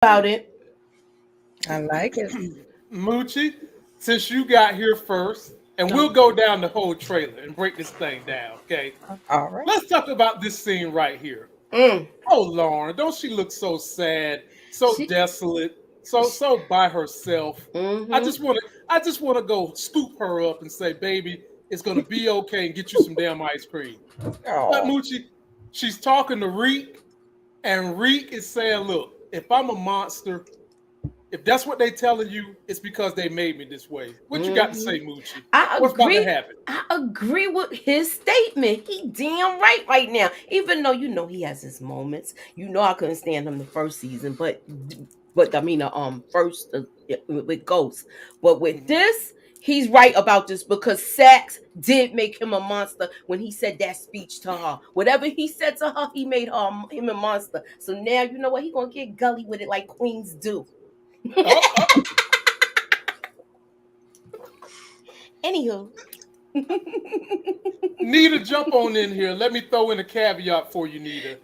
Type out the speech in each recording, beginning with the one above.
About it. I like it. Moochie, since you got here first, and we'll go down the whole trailer and break this thing down, okay? All right. Let's talk about this scene right here. Mm. Oh, Lauren, don't she look so sad, so She. desolate, so by herself? I Mm-hmm. just want to, I just want to go scoop her up and say, baby, it's gonna be okay, and get you some damn ice cream. But Oh, Moochie, she's talking to Reek, and Reek is saying, look, if I'm a monster, if that's what they telling you, it's because they made me this way. What you got to Mm-hmm. say, Moochie? I What's about to agree. happen? I agree with his statement. He damn right now. Even though he has his moments. I couldn't stand him the first season, but I mean first with Ghost. But with Mhm. this, he's right about this because sex did make him a monster when he said that speech to her. Whatever he said to her, he made him a monster. So now you know what? He gonna get gully with it like queens do. Oh, oh, Anywho. Nita, jump on in here. Let me throw in a caveat for you, Nita.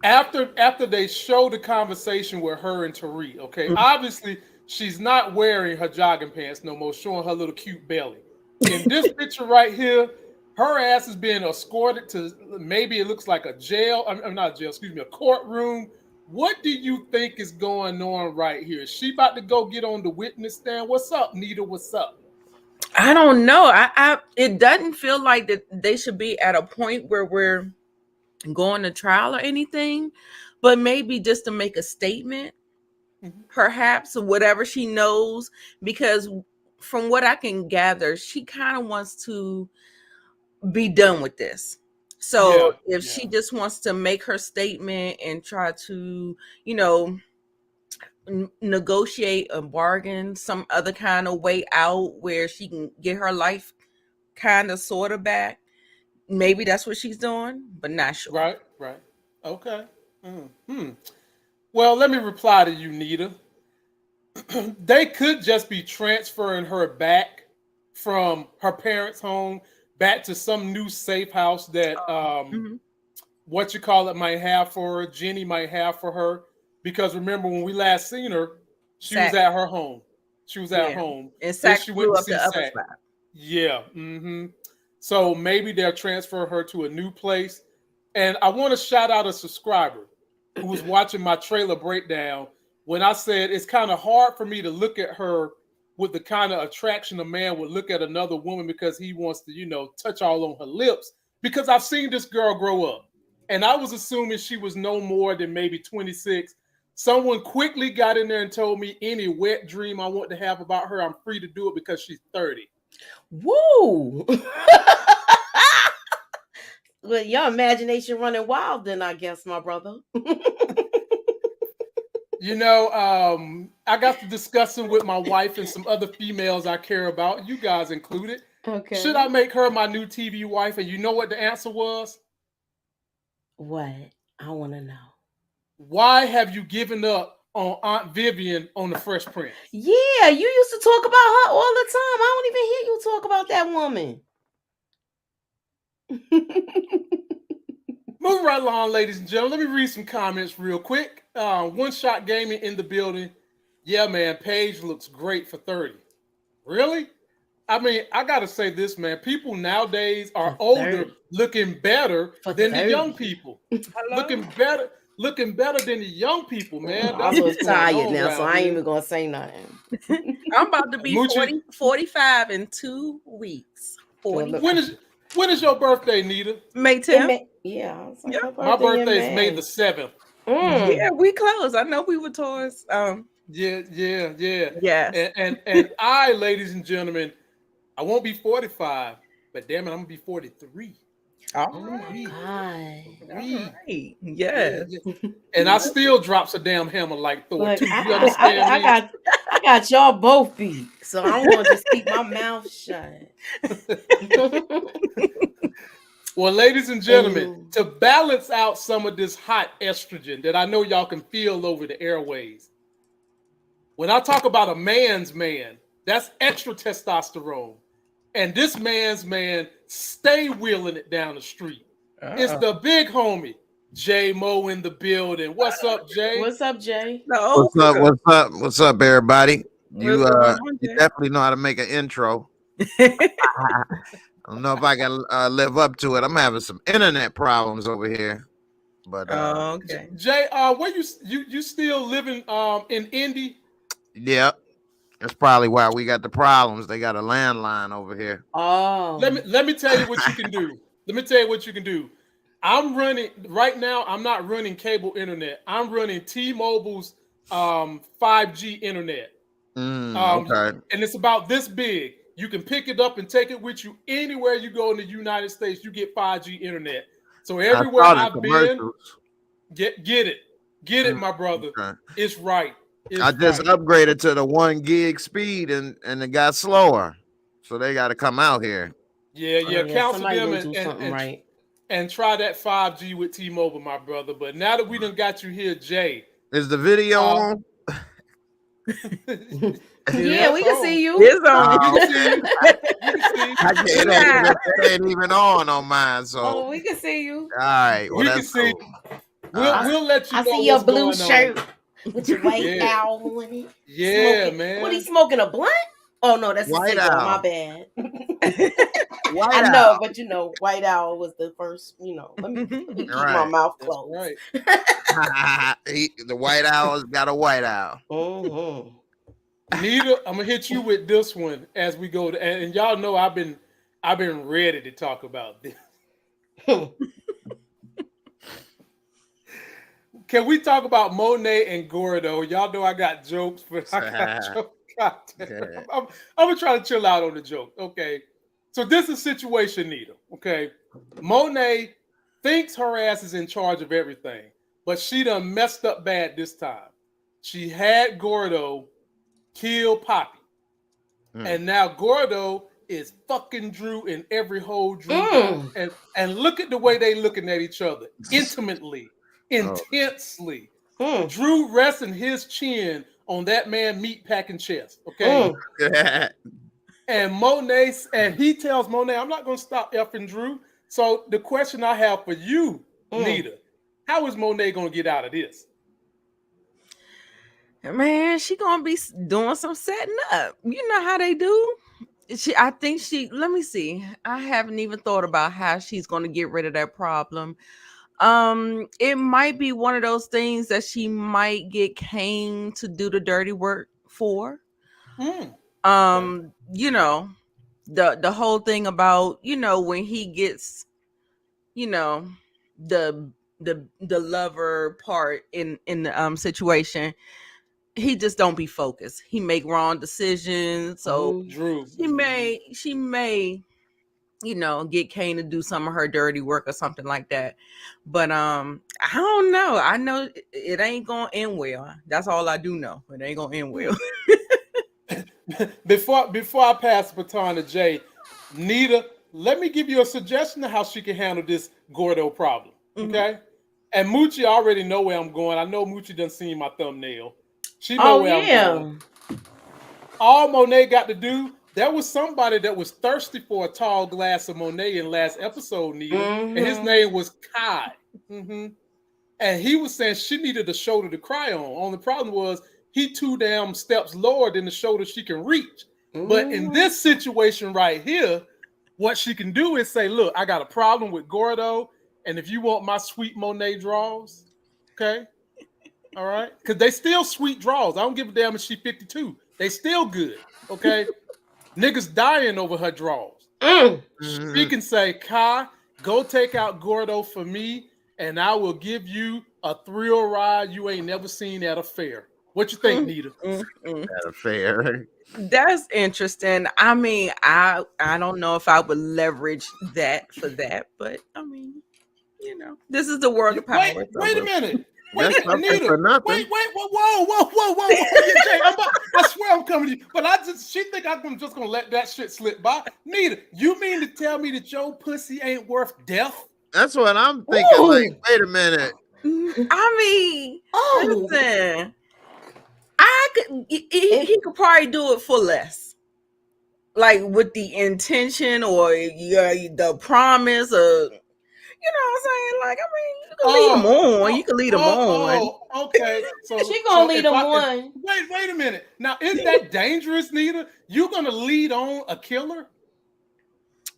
After they show the conversation with her and Tariq, okay, obviously she's not wearing her jogging pants no more, showing her little cute belly. In this picture right here, her ass is being escorted to maybe it looks like a jail. I'm not a jail, excuse me, a courtroom. What do you think is going on right here? Is she about to go get on the witness stand? What's up, Nita? What's up? I don't know. It doesn't feel like that they should be at a point where we're going to trial or anything, but maybe just to make a statement, Mhm. perhaps whatever she knows, because from what I can gather, she kind of wants to be done with this. So Yeah, if yeah. she just wants to make her statement and try to, you know, negotiate a bargain, some other kind of way out where she can get her life kind of sort of back. Maybe that's what she's doing, but not sure. Right, right. Okay. Hmm. Well, let me reply to you, Nita. They could just be transferring her back from her parents' home back to some new safe house that Mhm. what you call it might have for her, Jenny might have for her. Because remember when we last seen her, she was Sack, at her home. She was at yeah. home. And Then Sack she went flew to up see the other Sack. side. Yeah. So maybe they'll transfer her to a new place. And I want to shout out a subscriber who was watching my trailer breakdown when I said it's kind of hard for me to look at her with the kind of attraction a man would look at another woman because he wants to, touch all on her lips. Because I've seen this girl grow up. And I was assuming she was no more than maybe 26. Someone quickly got in there and told me any wet dream I want to have about her, I'm free to do it because she's 30. Woo! Well, your imagination running wild, then I guess, my brother. I got to discussing with my wife and some other females I care about, you guys included. Should Okay. I make her my new TV wife? And you know what the answer was? What? I want to know. Why have you given up on Aunt Vivian on the Fresh Prince? Yeah, you used to talk about her all the time. I don't even hear you talk about that woman. Moving right along, ladies and gentlemen. Let me read some comments real quick. One Shot Gaming in the building. Yeah, man, Paige looks great for 30. Really? I mean, I gotta say this, man. People nowadays are For older 30. looking better For than the young 30. people. Hello? Looking better than the young people, man. I'm a That's little what's going tired on now, so around I ain't here. even gonna say nothing. I'm about to be Moochie, 45 in 2 weeks. Well, look, 45. when is your birthday, Nita? May it 10th. may, yeah, it's like Yeah. her My birthday in birthday is May the May. 7th. Mm. Yeah, we close. I know we were towards Yeah, yeah, yeah. yes. And I, ladies and gentlemen, I won't be 45, but damn it, I'm gonna be 43. All Oh my right. god. All 43. right. Yeah, Yes. yeah. And I still drops a damn hammer like Thor Look, too. You understand I me? got y'all both beat, so I'm gonna just keep my mouth shut. Well, ladies and gentlemen, Anywho, to balance out some of this hot estrogen that I know y'all can feel over the airways, when I talk about a man's man, that's extra testosterone. And this man's man stay wheeling it down the street. It's Uh-oh. the big homie, J Mo in the building. What's up, Jay? What's up, Jay? The old What's up? girl. What's up? What's up, everybody? What's going on, You Jay? definitely know how to make an intro. I don't know if I can live up to it. I'm having some internet problems over here, but Oh, okay. Jay, where you still living in Indy? yeah, that's probably why we got the problems. They got a landline over here. Oh. Let me tell you what you can do. Let me tell you what you can do. I'm running right now. I'm not running cable internet. I'm running T-Mobile's 5G internet. Okay. And it's about this big. You can pick it up and take it with you anywhere you go in the United States. You get 5G internet. So I everywhere saw the I've been, commercials. get it, my brother. Okay. It's right. It's I just right. upgraded to the 1 gig speed, and it got slower, so they got to come out here. Yeah. Oh, yeah, Counsel somebody them gonna do something right. and try that 5G with T-Mobile, my brother. But now that we done got you here, Jay. Is the video on? Yeah, we can see you. It's on. We can see you. We can see you. It ain't even on mine. So Oh, we can see you. all right, well, We can that's see. cool. We'll let you I know see your what's blue going shirt on. with your white Yeah. owl on it. Yeah, Smoking. man. What, he smoking a blunt? Oh no, that's a White cigar. Owl. My bad. White I know, Owl. but White Owl was the first. Let me keep my Right. mouth That's closed. right. The White Owl's got a White Owl. Mm-hmm. Nita, I'm gonna hit you with this one as we go. And y'all know I've been ready to talk about this. Can we talk about Monet and Gordo? Y'all know I got jokes, but I got jokes. I'm gonna try to chill out on the joke. Okay. So this is a situation, Nita. Okay. Monet thinks her ass is in charge of everything, but she done messed up bad this time. She had Gordo kill Poppy. And now Gordo is fucking Drew in every hole Drew got. And look at the way they looking at each other. Intimately. Intensely. Drew resting his chin on that man meat packing chest. Okay. And Monet, and he tells Monet, I'm not gonna stop effing Drew. So the question I have for you, Nita, how is Monet gonna get out of this? Man, she gonna be doing some setting up. You know how they do. I think let me see. I haven't even thought about how she's gonna get rid of that problem. It might be one of those things that she might get Kane to do the dirty work for. You know, the whole thing about, when he gets, the lover part in the situation, he just don't be focused. He make wrong decisions. So Drew, she may get Kane to do some of her dirty work or something like that. But I don't know. I know it ain't gonna end well. That's all I do know. It ain't gonna end well. Before I pass the baton to Jay, Nita, let me give you a suggestion of how she can handle this Gordo problem. Okay? And Moochie already know where I'm going. I know Moochie done seen my thumbnail. She know where I'm going. All Monet got to do, there was somebody that was thirsty for a tall glass of Monet in last episode, Nita, and his name was Kai. And he was saying she needed a shoulder to cry on. Only problem was he too damn steps lower than the shoulder she can reach. But in this situation right here, what she can do is say, look, I got a problem with Gordo, and if you want my sweet Monet draws, okay? All right? Because they still sweet draws. I don't give a damn if she 52. They still good, okay? Niggas dying over her draws. She can say, Kai, go take out Gordo for me, and I will give you a thrill ride you ain't never seen at a fair. What you think, Nita? At a fair. That's interesting. I mean, I don't know if I would leverage that for that, but I mean, this is the world of power. Wait a minute. Wait, That's something Nita. for nothing. Wait, whoa. Jay, I swear I'm coming to you. But she think I'm just gonna let that shit slip by. Nita, you mean to tell me that your pussy ain't worth death? That's what I'm thinking. Like, wait a minute. I mean, listen, he could probably do it for less. Like with the intention or the promise of, You know what I'm saying? Like, I mean, you can lead them Oh, on. oh, You can lead them on. okay. She So gonna lead if him I if on. wait a minute. Now, isn't that dangerous, Nita? You gonna lead on a killer?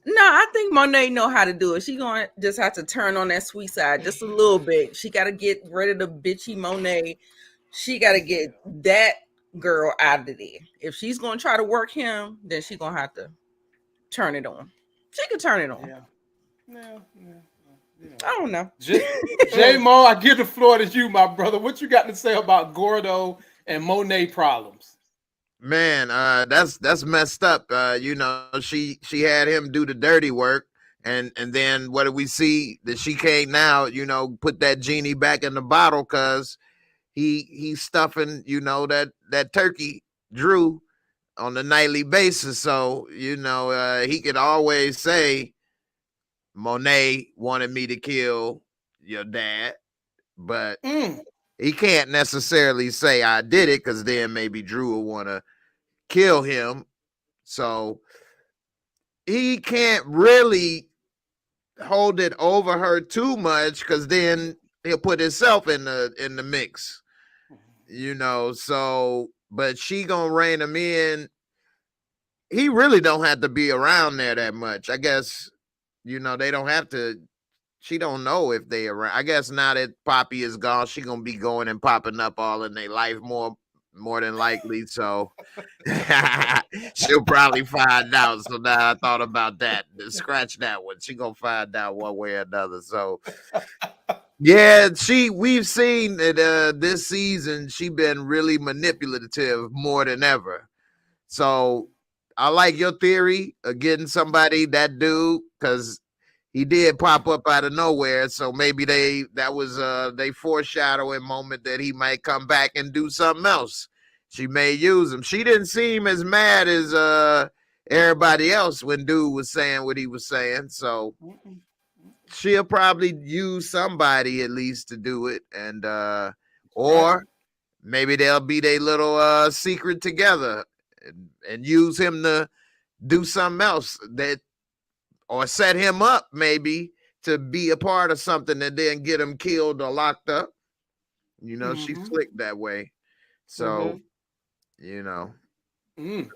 No, I think Monet know how to do it. She gonna just have to turn on that sweet side just a little bit. She got to get rid of the bitchy Monet. She got to get that girl out of there. If she's gonna try to work him, then she gonna have to turn it on. She can turn it on. Yeah. Yeah. Yeah. I don't know. J Mo, I give the floor to you, my brother. What you got to say about Gordo and Monet problems? Man, that's messed up. She had him do the dirty work, and then what do we see? That she can't now, put that genie back in the bottle because he's stuffing, that turkey Drew on a nightly basis. So he could always say Monet wanted me to kill your dad, but Mm. he can't necessarily say I did it because then maybe Drew will want to kill him. So he can't really hold it over her too much because then he'll put himself in the mix. So but she gonna rein him in. He really don't have to be around there that much. I guess, they don't have to. She don't know if they around. I guess now that Poppy is gone, she gonna be going and popping up all in their life more than likely. So she'll probably find out. So now I thought about that. Scratch that one. She gonna find out one way or another. So yeah, we've seen that this season she been really manipulative more than ever. So I like your theory of getting somebody, that dude, because he did pop up out of nowhere. So maybe that was they foreshadowing moment that he might come back and do something else. She may use him. She didn't seem as mad as everybody else when dude was saying what he was saying. So she'll probably use somebody at least to do it, and Right. or maybe they'll be their little secret together and use him to do something else that or set him up maybe to be a part of something and then get him killed or locked up. She's Mm-hmm. slick that way. Mm-hmm. So, you know. Mm.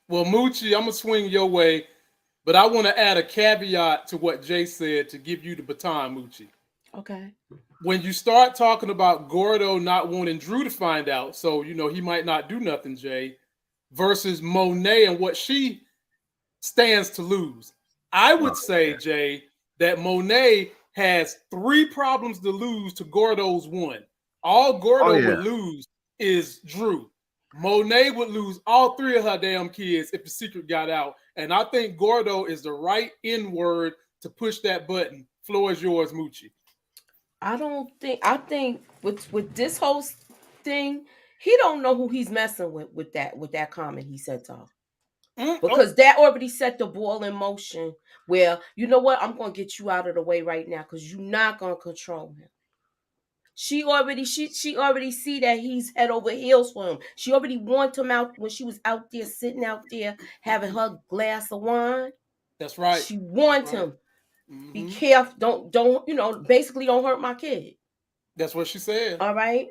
Well, Moochie, I'm gonna swing your way, but I want to add a caveat to what Jay said to give you the baton, Moochie. Okay. When you start talking about Gordo not wanting Drew to find out, so he might not do nothing, Jay, versus Monet and what she stands to lose. I Oh, would say, yeah. Jay, that Monet has 3 problems to lose to Gordo's 1. All Oh Gordo yeah. would lose is Drew. Monet would lose all 3 of her damn kids if the secret got out. And I think Gordo is the right N word to push that button. Floor is yours, Moochie. I think with this whole thing, he don't know who he's messing with that comment he said to her. Oh, Because that already set the ball in motion where, you know what, I'm gonna get you out of the way right now because you're not gonna control him. She already see that he's head over heels for him. She already want him out when she was out there sitting out there having her glass of wine. that's right. She That's want right. him. Be Mm-hmm. careful. Don't basically don't hurt my kid. That's what she said. All right.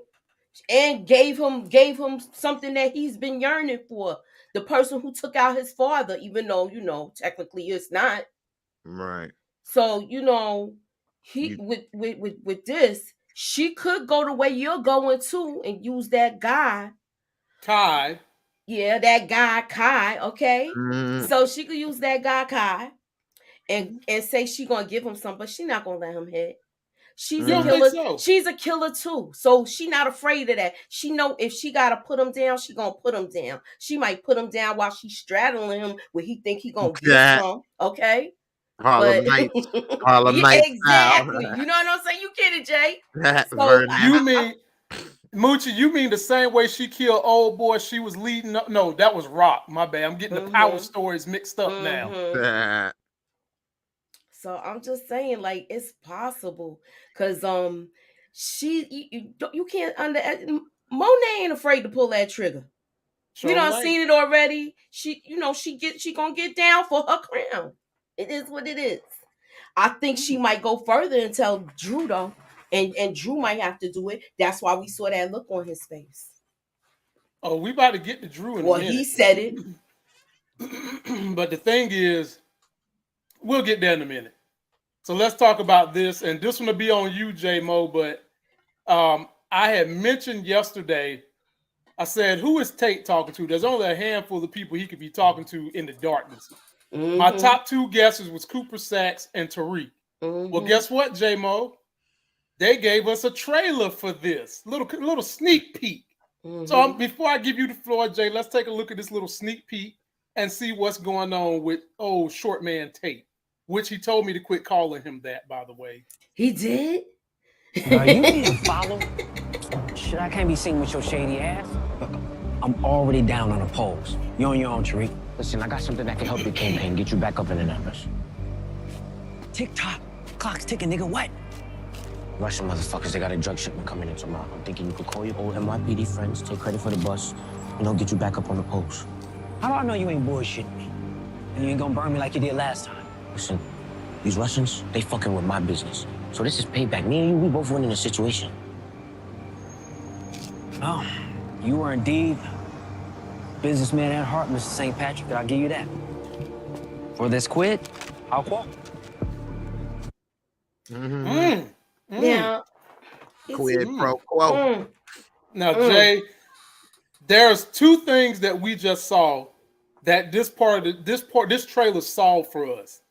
And gave him something that he's been yearning for. The person who took out his father, even though, technically it's not. Right. So, he You with this, she could go the way you're going too and use that guy. Kai. Yeah, that guy Kai, okay? mm, So she could use that guy Kai and say she gonna give him some, but she not gonna let him hit. She's You a don't mm, think killer. so? She's a killer too. So she not afraid of that. She know if she gotta put him down, she gonna put him down. She might put him down while she's straddling him where he think he gonna get that some. Okay. Harlem But Nights. Harlem yeah, Nights style. exactly. You know what I'm saying? You get it, Jay. So Vernon. You mean Moochie, you mean the same way she killed old boy, she was leading up? No, that was Rock. My bad. I'm getting the power mhm. stories mixed up now. Mhm. So I'm just saying, like, it's possible. Cause you can't Monet ain't afraid to pull that trigger. We Surely done ain't. seen it already. She gonna get down for her crown. It is what it is. I think she might go further and tell Drew though, and Drew might have to do it. That's why we saw that look on his face. Oh, we about to get to Drew in a Well, he minute. said it. But the thing is, we'll get there in a minute. So let's talk about this, and this one will be on you, J Mo. But I had mentioned yesterday. I said, "Who is Tate talking to?" There's only a handful of people he could be talking to in the darkness. My Mm-hmm. top two guesses was Cooper Sacks and Tariq. Well, Mm-hmm. guess what, J Mo? They gave us a trailer for this little sneak peek. So Mm-hmm. before I give you the floor, Jay, let's take a look at this little sneak peek and see what's going on with old short man Tate, which he told me to quit calling him that, by the way. He did. You need to follow. Shit, I can't be seen with your shady ass. Look, I'm already down on the polls. You're on your own, Tariq. Listen, I got something that can help your campaign, get you back up in the numbers. Tick-tock. Clock's ticking, nigga. What? Russian motherfuckers, they got a drug shipment coming in tomorrow. I'm thinking you could call your old NYPD friends, take credit for the bus, and they'll get you back up on the post. How do I know you ain't bullshitting me? And you ain't gonna burn me like you did last time? Listen, these Russians, they fucking with my business. So this is payback. Me and you, we both win in the situation. Oh, you are indeed businessman at heart, Mr. St. Patrick. I'll give you that. For this quid, I'll quit. Mm. Now, Quid pro quo. Mm. Now, Jay, there's two things that we just saw that this trailer solved for us.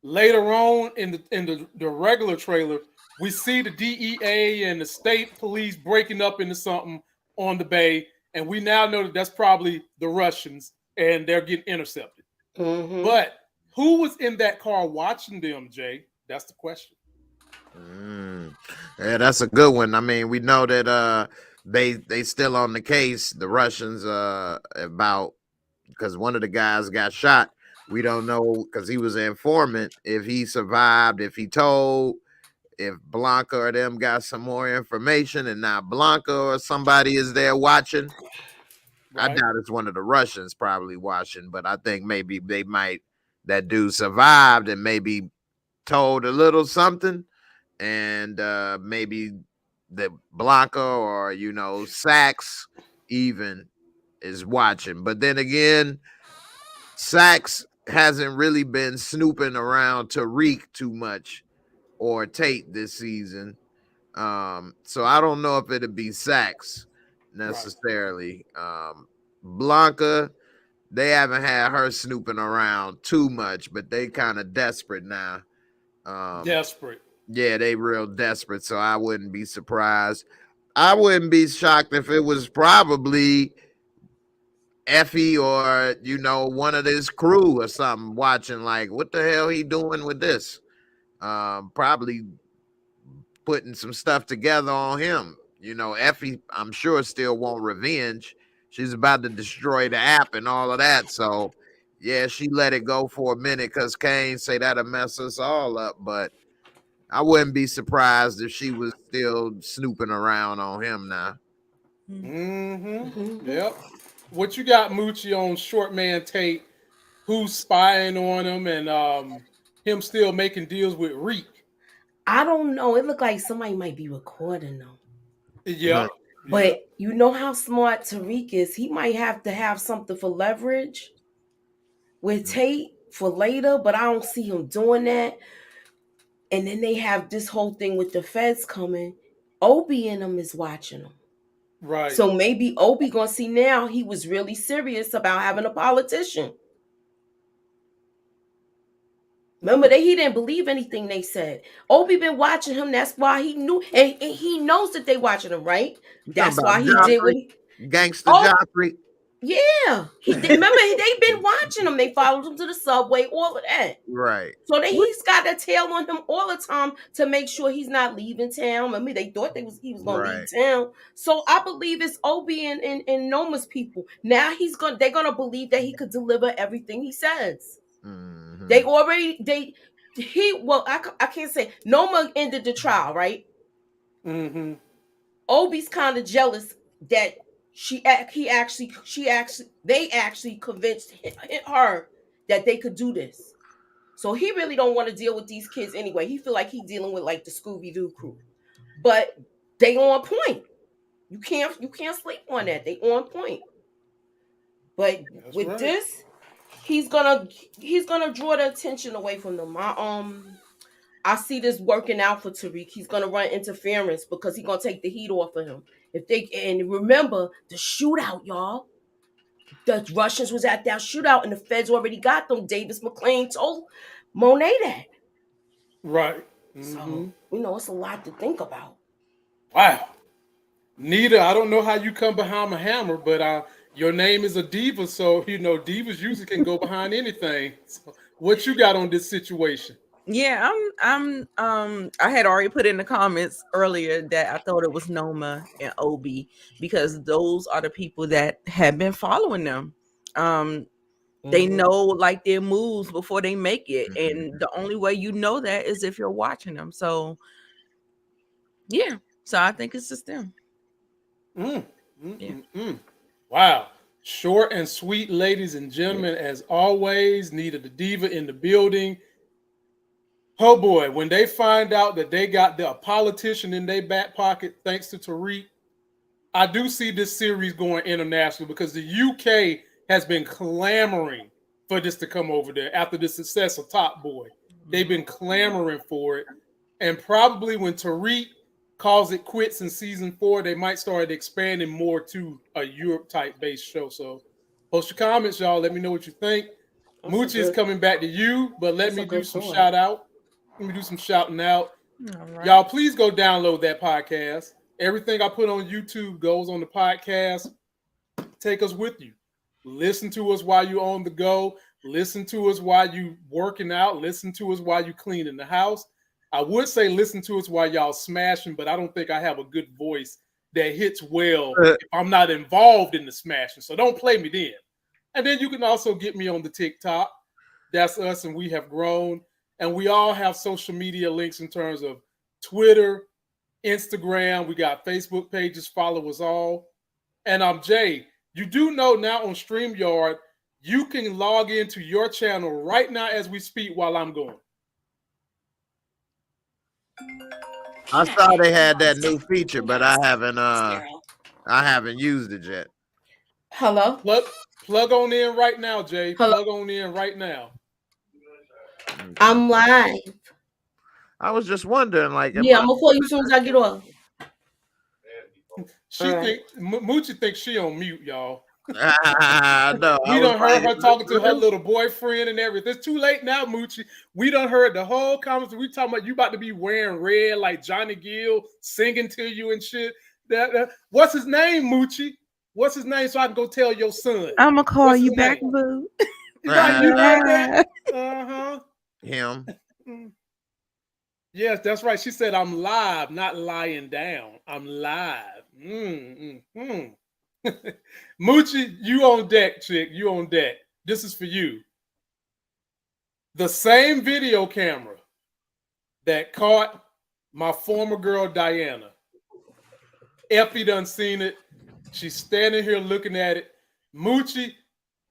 Later on in the regular trailer, we see the DEA and the state police breaking up into something on the bay, and we now know that that's probably the Russians, and they're getting intercepted. Mm-hmm. But who was in that car watching them, Jay? That's the question. Yeah, that's a good one. I mean, we know that they still on the case, the Russians, about, because one of the guys got shot. We don't know, because he was an informant, if he survived, if he told, if Blanca or them got some more information, and now Blanca or somebody is there watching. I Right? doubt it's one of the Russians probably watching, but I think maybe that dude survived and maybe told a little something, and maybe the Blanca or Sax even is watching. But then again, Sax hasn't really been snooping around Tariq too much or Tate this season. So I don't know if it'd be Sax necessarily. Blanca, they haven't had her snooping around too much, but they kind of desperate now. Desperate. Yeah, they real desperate, so I wouldn't be surprised. I wouldn't be shocked if it was probably Effie or one of this crew or something watching, like, what the hell he doing with this? Probably putting some stuff together on him. Effie, I'm sure, still want revenge. She's about to destroy the app and all of that. So yeah, she let it go for a minute because Kane say that'll mess us all up. But I wouldn't be surprised if she was still snooping around on him now. Mm-hmm. Yep. What you got, Moochie, on short man Tate? Who's spying on him, and him still making deals with Reek? I don't know. It looked like somebody might be recording them. Yeah. But you know how smart Tariq is. He might have to have something for leverage with Tate for later, but I don't see him doing that. And then they have this whole thing with the feds coming. Obi and them is watching them. Right. So maybe Obi gonna see now he was really serious about having a politician. Remember that he didn't believe anything they said. Obi been watching him. That's why he knew, and he knows that they watching him, right? You talking That's about why he did what he. Gangster Oh, Joffrey? yeah. Remember they've been watching him. They followed him to the subway, all of that. Right. So that he's got a tail on him all the time to make sure he's not leaving town. I mean, they thought he was gonna leave town. So I believe it's Obi and Noma's people. Now they're gonna believe that he could deliver everything he says. Mm-hmm. I can't say Noma ended the trial, right? Mm-hmm. Obi's kind of jealous that they actually convinced her that they could do this. So he really don't want to deal with these kids anyway. He feel like he dealing with like the Scooby Doo crew, but they on point. You can't sleep on that. They on point. But That's with right. this, he's gonna he's gonna draw the attention away from them. I see this working out for Tariq. He's gonna run interference because he's gonna take the heat off of him. If they and remember the shootout, y'all. The Russians was at that shootout and the feds already got them. Davis McClain told Monet that. Right. So, it's a lot to think about. Wow. Nita, I don't know how you come behind a hammer, but your name is a diva, so divas usually can go behind anything. So what you got on this situation? Yeah, I had already put in the comments earlier that I thought it was Noma and Obi because those are the people that have been following them. They know like their moves before they make it, and the only way you know that is if you're watching them. So yeah, so I think it's just them. Wow. Short and sweet, ladies and gentlemen, as always. Nita the diva in the building. Oh boy, when they find out that they got a politician in their back pocket, thanks to Tariq, I do see this series going international because the UK has been clamoring for this to come over there after the success of Top Boy. They've been clamoring for it. And probably when Tariq calls it quits in season 4, they might start expanding more to a Europe type based show. So post your comments, y'all. Let me know what you think. Moochie is coming back to you, but let me do some shout out. Let me do some shouting out. Right. Y'all, please go download that podcast. Everything I put on YouTube goes on the podcast. Take us with you. Listen to us while you're on the go. Listen to us while you working out. Listen to us while you cleaning the house. I would say listen to us while y'all smashing, but I don't think I have a good voice that hits well if I'm not involved in the smashing. So don't play me then. And then you can also get me on the TikTok. That's us, and we have grown. And we all have social media links in terms of Twitter, Instagram. We got Facebook pages. Follow us all. And I'm Jay. You do know now on StreamYard, you can log into your channel right now as we speak while I'm going. I saw they had that new feature, but I haven't used it yet. Hello? Plug on in right now, Jay. Hello? Plug on in right now. Okay. I'm live. I was just wondering, like, Yeah, I'm gonna call you as soon as I get off. Moochie thinks she on mute, y'all. No, We done heard her talking to her little boyfriend and everything. It's too late now, Moochie. We done heard the whole conversation. We talking about you about to be wearing red like Johnny Gill, singing to you and shit. What's his name, Moochie? What's his name so I can go tell your son? I'm gonna call you back, boo. Right, you heard that? Uh-huh. Him. Yes, that's right. She said, I'm live, not lying down. I'm live. Moochie, you on deck, chick. You on deck. This is for you. The same video camera that caught my former girl, Diana. Effie done seen it. She's standing here looking at it. Moochie,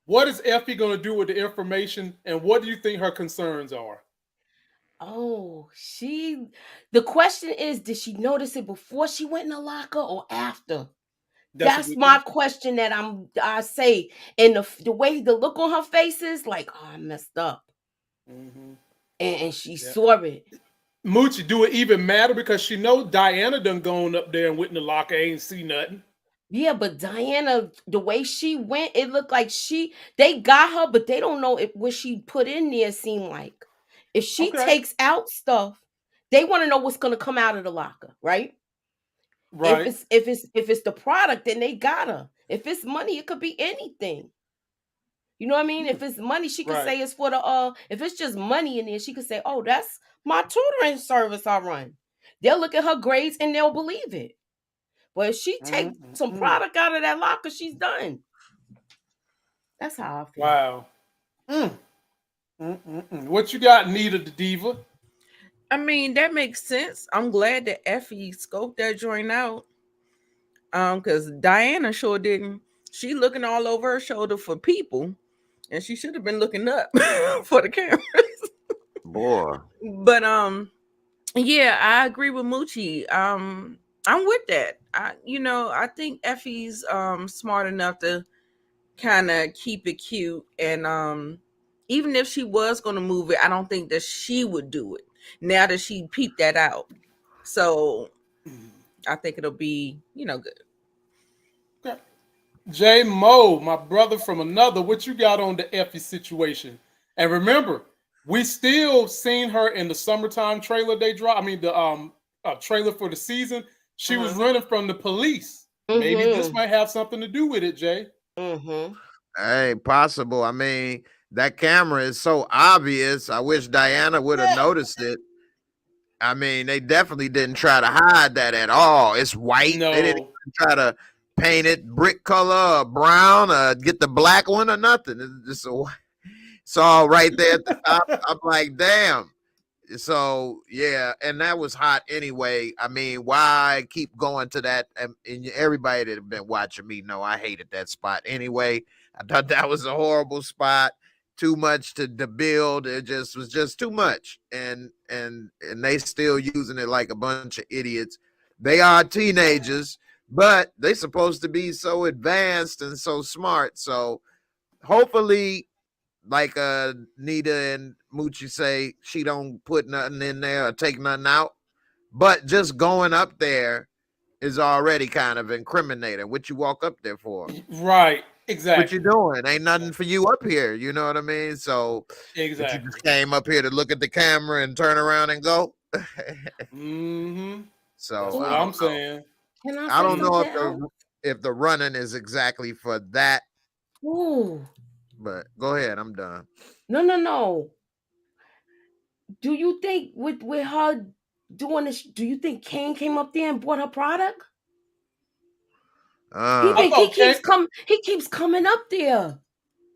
what is Effie going to do with the information, and what do you think her concerns are? Oh, the question is, did she notice it before she went in the locker or after? That's my question that I say. And the way the look on her face is like, oh, I messed up. And she saw it. Moochie, do it even matter? Because she know Diana done gone up there and went in the locker, ain't see nothing. Yeah, but Diana, the way she went, it looked like they got her, but they don't know what she put in there seemed like. If she takes out stuff, they want to know what's going to come out of the locker, right? Right. If it's the product, then they got her. If it's money, it could be anything. You know what I mean? If it's money, she could say it's for the if it's just money in there, she could say, "Oh, that's my tutoring service I run." They'll look at her grades and they'll believe it. But if she take some product out of that locker, she's done. That's how I feel. Wow. What you got, Nita the Diva? I mean, that makes sense. I'm glad that Effie scoped that joint out. Because Diana sure didn't. She looking all over her shoulder for people, and she should have been looking up for the cameras. Boy. But yeah, I agree with Moochie. I'm with that. I think Effie's smart enough to kind of keep it cute, and even if she was going to move it, I don't think that she would do it now that she peeped that out. So I think it'll be good. Okay. J Mo, my brother from another, what you got on the Effie situation? And remember, we still seen her in the summertime trailer they dropped. I mean the trailer for the season. She was running from the police. Maybe this might have something to do with it, Jay. Hey, possible. I mean, that camera is so obvious. I wish Diana would have noticed it. I mean, they definitely didn't try to hide that at all. It's white. They didn't No. even try to paint it brick color or brown or get the black one or nothing. It's just it's all right there at the top. I'm like, damn. So yeah, and that was hot anyway. I mean, why keep going to that? And everybody that have been watching me know I hated that spot anyway. I thought that was a horrible spot. Too much to build. It just was just too much, and they still using it like a bunch of idiots. They are teenagers, but they supposed to be so advanced and so smart. So hopefully, like Nita and Moochie say, she don't put nothing in there or take nothing out. But just going up there is already kind of incriminating. What you walk up there for? Right. What Exactly. you doing? Ain't nothing for you up here. You know what I mean? So but you Exactly. just came up here to look at the camera and turn around and go. Mm-hmm. So That's what I I'm don't know. saying. Can I I say don't know something else? if the running is exactly for that. Ooh. But go ahead. I'm done. No. Do you think with her doing this, do you think Kane came up there and bought her product? He I Uh, been, he thought keeps Kane, come he keeps coming up there.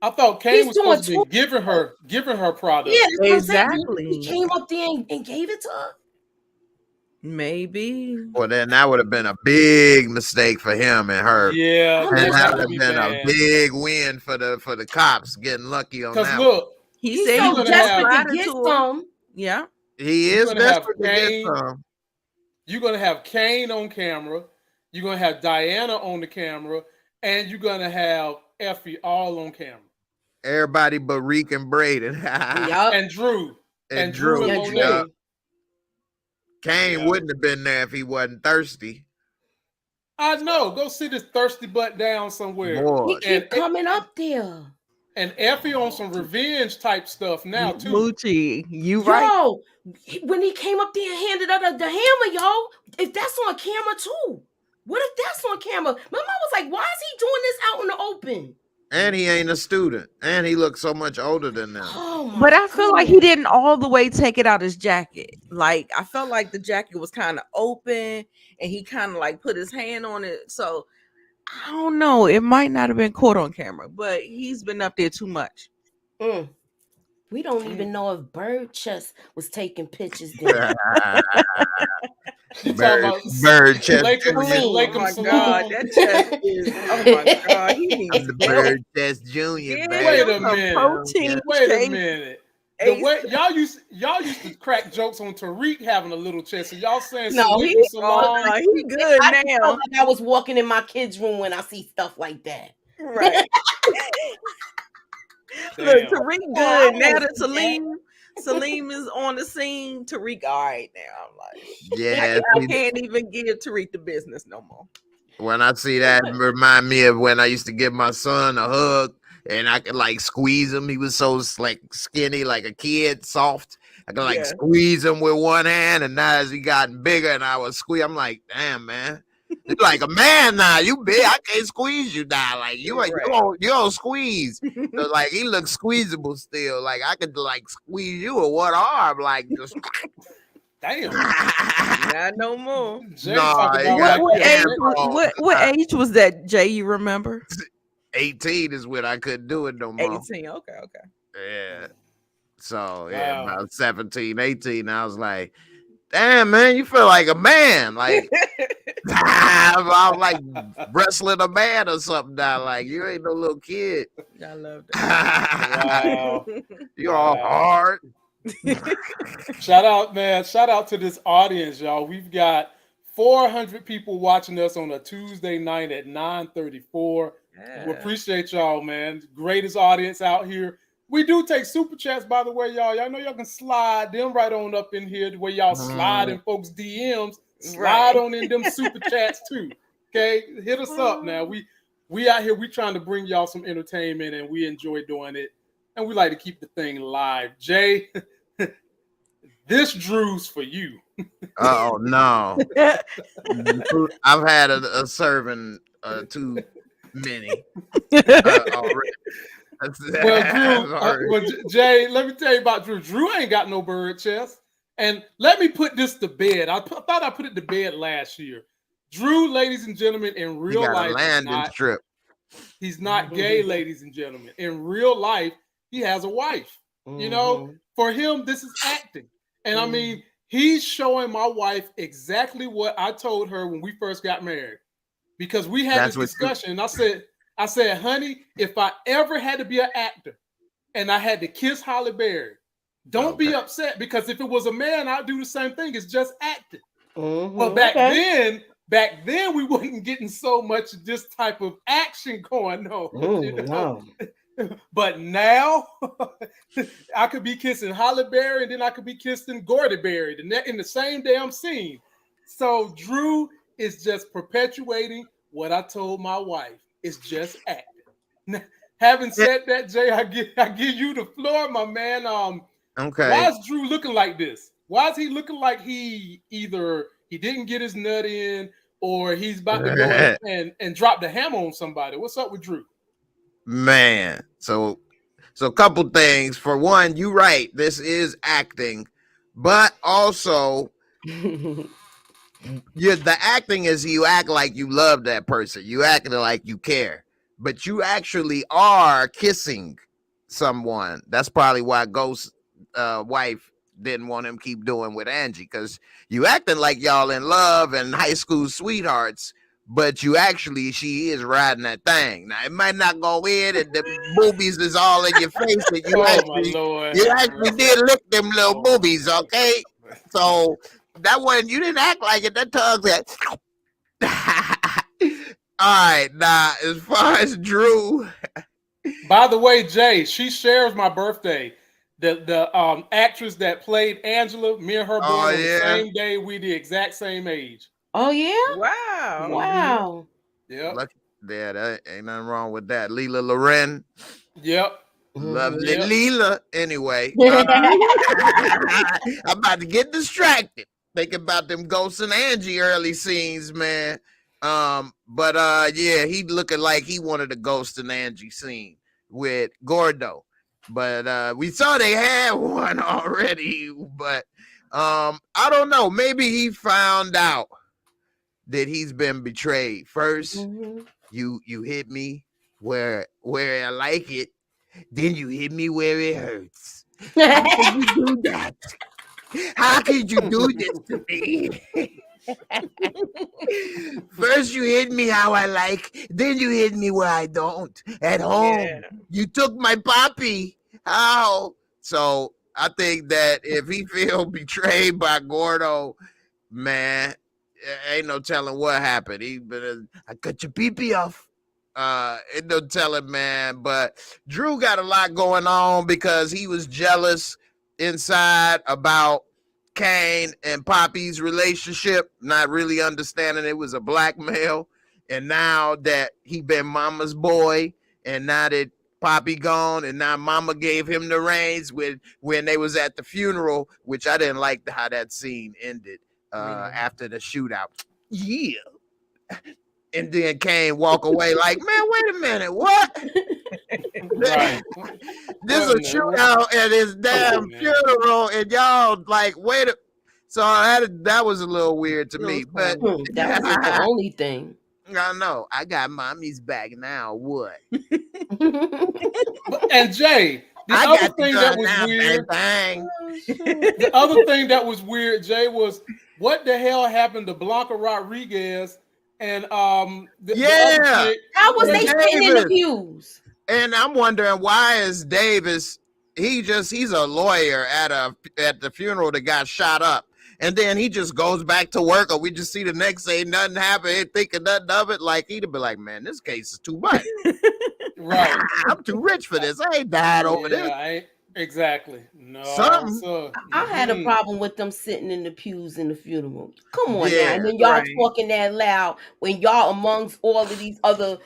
I thought Kane He's was doing supposed to be tour. giving her Yeah, product. that's what I'm saying. He Exactly. came up there and gave it to her. Maybe. well, then that would have been a big mistake for him and her. Yeah, I'm And that just that that would would have be been a bad. big win for the cops getting lucky on Cause that one. look, He he's said you're he so was gonna just have desperate to riding get to her. some. Yeah. He you're is gonna have desperate to get Kane. some. You're gonna have Kane on camera. You're gonna have Diana on the camera, and you're gonna have Effie all on camera, Everybody but Reek and Braden. Yup. and Drew, And and Drew and Drew. Yeah, Yeah. Monet. Drew. Kane Yeah, wouldn't have been there if he wasn't thirsty. I know. Go sit his thirsty butt down somewhere, He Boy. and keep coming up there. and Effie on some revenge type stuff now too. Moochie, you right. Yo, when he came up there and handed her the hammer, yo, if that's on camera too. What if that's on camera? My mom was like, why is he doing this out in the open? And he ain't a student. And he looks so much older than them. Oh my But I feel like he goodness. didn't all the way take it out his jacket. Like I felt like the jacket was kind of open and he kind of like put his hand on it. So I don't know. It might not have been caught on camera, but he's been up there too much. Mm. We don't Mm. even know if Bird Chest was taking pictures then. You talking about Bird Chest Lakem, Jr. Salim. Oh Lakem my god, Salam? that chest is. Oh my god, he I'm needs the get Bird Chest Jr., Wait baby. a some minute. protein Wait a shake. minute. The way y'all used to crack jokes on Tariq having a little chest, and y'all saying No, Salika he- Oh, Salam. no, he good I just now. felt like I was walking in my kids' room when I see stuff like that. Right. Look, Damn. Tariq Oh, I good now wanna that see Salim is on the scene. Tariq, all right now. I'm like, Yeah, I see, can't even give Tariq the business no more. when I see that, it remind me of when I used to give my son a hug and I could like squeeze him. He was so like skinny, like a kid, soft. I could like Yeah. squeeze him with one hand, and now as he gotten bigger and I was squeeze, I'm like, damn man, you're like a man now. You big, I can't squeeze you now. Like you ain't you don't squeeze. So like he looks squeezable still. Like I could like squeeze you with one arm, like just. Damn. Not no more. Jay Nah, talking about yeah, like What he a yeah, age? man. bro. What age was that, Jay? You remember? 18 is when I couldn't do it no more. 18. Okay. Yeah. So yeah, Wow. about 17, 18. I was like, damn man, you feel like a man. Like I'm like wrestling a man or something now. Like you ain't no little kid. I love that. Wow. You're all Wow. hard. Shout out, man. Shout out to this audience, y'all. We've got 400 people watching us on a Tuesday night at 9:34. We appreciate y'all, man. Greatest audience out here. We do take super chats, by the way, y'all. Y'all know y'all can slide them right on up in here the way y'all slide in folks' DMs. Slide on in them super chats too. Okay, hit us up now. We out here. We trying to bring y'all some entertainment, and we enjoy doing it. And we like to keep the thing live. Jay, this Drew's for you. Oh no, I've had a serving too many already. Well, Jay, let me tell you about Drew. Drew ain't got no bird chest. And let me put this to bed. I thought I put it to bed last year. Drew, ladies and gentlemen, in real life, he's not gay, ladies and gentlemen. In real life, he has a wife. You know, for him, this is acting. And I mean, he's showing my wife exactly what I told her when we first got married. Because we had this discussion, and I said, honey, if I ever had to be an actor and I had to kiss Halle Berry, don't be upset, because if it was a man, I'd do the same thing. It's just acting. But back then we wasn't getting so much of this type of action going on. You know? But now I could be kissing Halle Berry, and then I could be kissing Gordy Berry in the same damn scene. So Drew is just perpetuating what I told my wife. It's just acting. Having said that, Jay, I give you the floor, my man. Why is Drew looking like this? Why is he looking like he didn't get his nut in, or he's about to go and drop the hammer on somebody? What's up with Drew? Man, so a couple things. For one, you're right. This is acting, but also the acting is you act like you love that person. You acting like you care, but you actually are kissing someone. That's probably why Ghost's wife didn't want him keep doing with Angie, because you acting like y'all in love and high school sweethearts, but she is riding that thing. Now it might not go in, and the boobies is all in your face, and you actually did lick them little boobies, okay? So that one, you didn't act like it. That tongue said. All right, now as far as Drew. By the way, Jay, she shares my birthday. The actress that played Angela, me and her born on the same day. We the exact same age. Oh yeah! Wow! Wow! Yep. Yeah, that ain't nothing wrong with that. Leela Loren. Yep. Lovely Leela. Anyway, I'm about to get distracted. Think about them Ghosts and Angie early scenes, man. But he looking like he wanted a Ghost and Angie scene with Gordo. But we saw they had one already. But I don't know. Maybe he found out that he's been betrayed. First, you hit me where I like it. Then you hit me where it hurts. How could you do that? How could you do this to me? First you hit me how I like, then you hit me where I don't. At home, you took my puppy. How? So I think that if he feel betrayed by Gordo, man, ain't no telling what happened. I cut your pee-pee off. Ain't no telling, man. But Drew got a lot going on because he was jealous inside about Kane and Poppy's relationship, not really understanding it was a blackmail. And now that he been mama's boy, and now that Poppy gone, and now mama gave him the reins when they was at the funeral, which I didn't like how that scene ended after the shootout. Yeah. And then Kane walk away like, man, wait a minute, what? Right. This is a shootout at his damn funeral, and y'all like, wait a. So that was a little weird to me, but that wasn't the only thing. I know. I got mommy's back now. What? And Jay, the other thing that was weird, Jay, was what the hell happened to Blanca Rodriguez and the other chick? How was they sitting in the pews? And I'm wondering, why is Davis he's a lawyer at the funeral that got shot up. And then he just goes back to work, or we just see the next day nothing happened, ain't thinking nothing of it. Like he'd be like, man, this case is too much. Right. I'm too rich for this. I ain't died over this. I ain't exactly. No. Something. So, I had a mhm. problem with them sitting in the pews in the funeral. Come on now. Yeah, And then y'all right. talking that loud when y'all amongst all of these other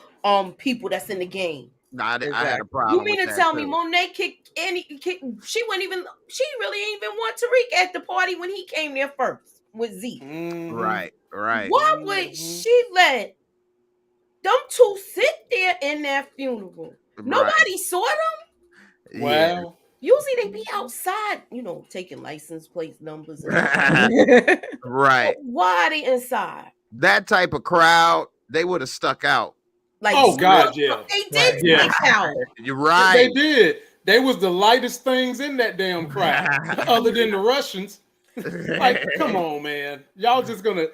people that's in the game. I had a Exactly. problem You mean with to that tell me too. Monet she really ain't even want Tariq at the party when he came there first with Z. Mhm. Right. Why would she let them two sit there in that funeral? Right. Nobody saw them. Yeah. Well, Usually they be outside, taking license plate numbers and Right. why are they inside? That type of crowd, they would have stuck out. Like, oh God, yeah. they did Yeah. stick out. You're They right. did. They was the lightest things in that damn crowd, other than the Russians. Like, come on, man. Y'all just gonna.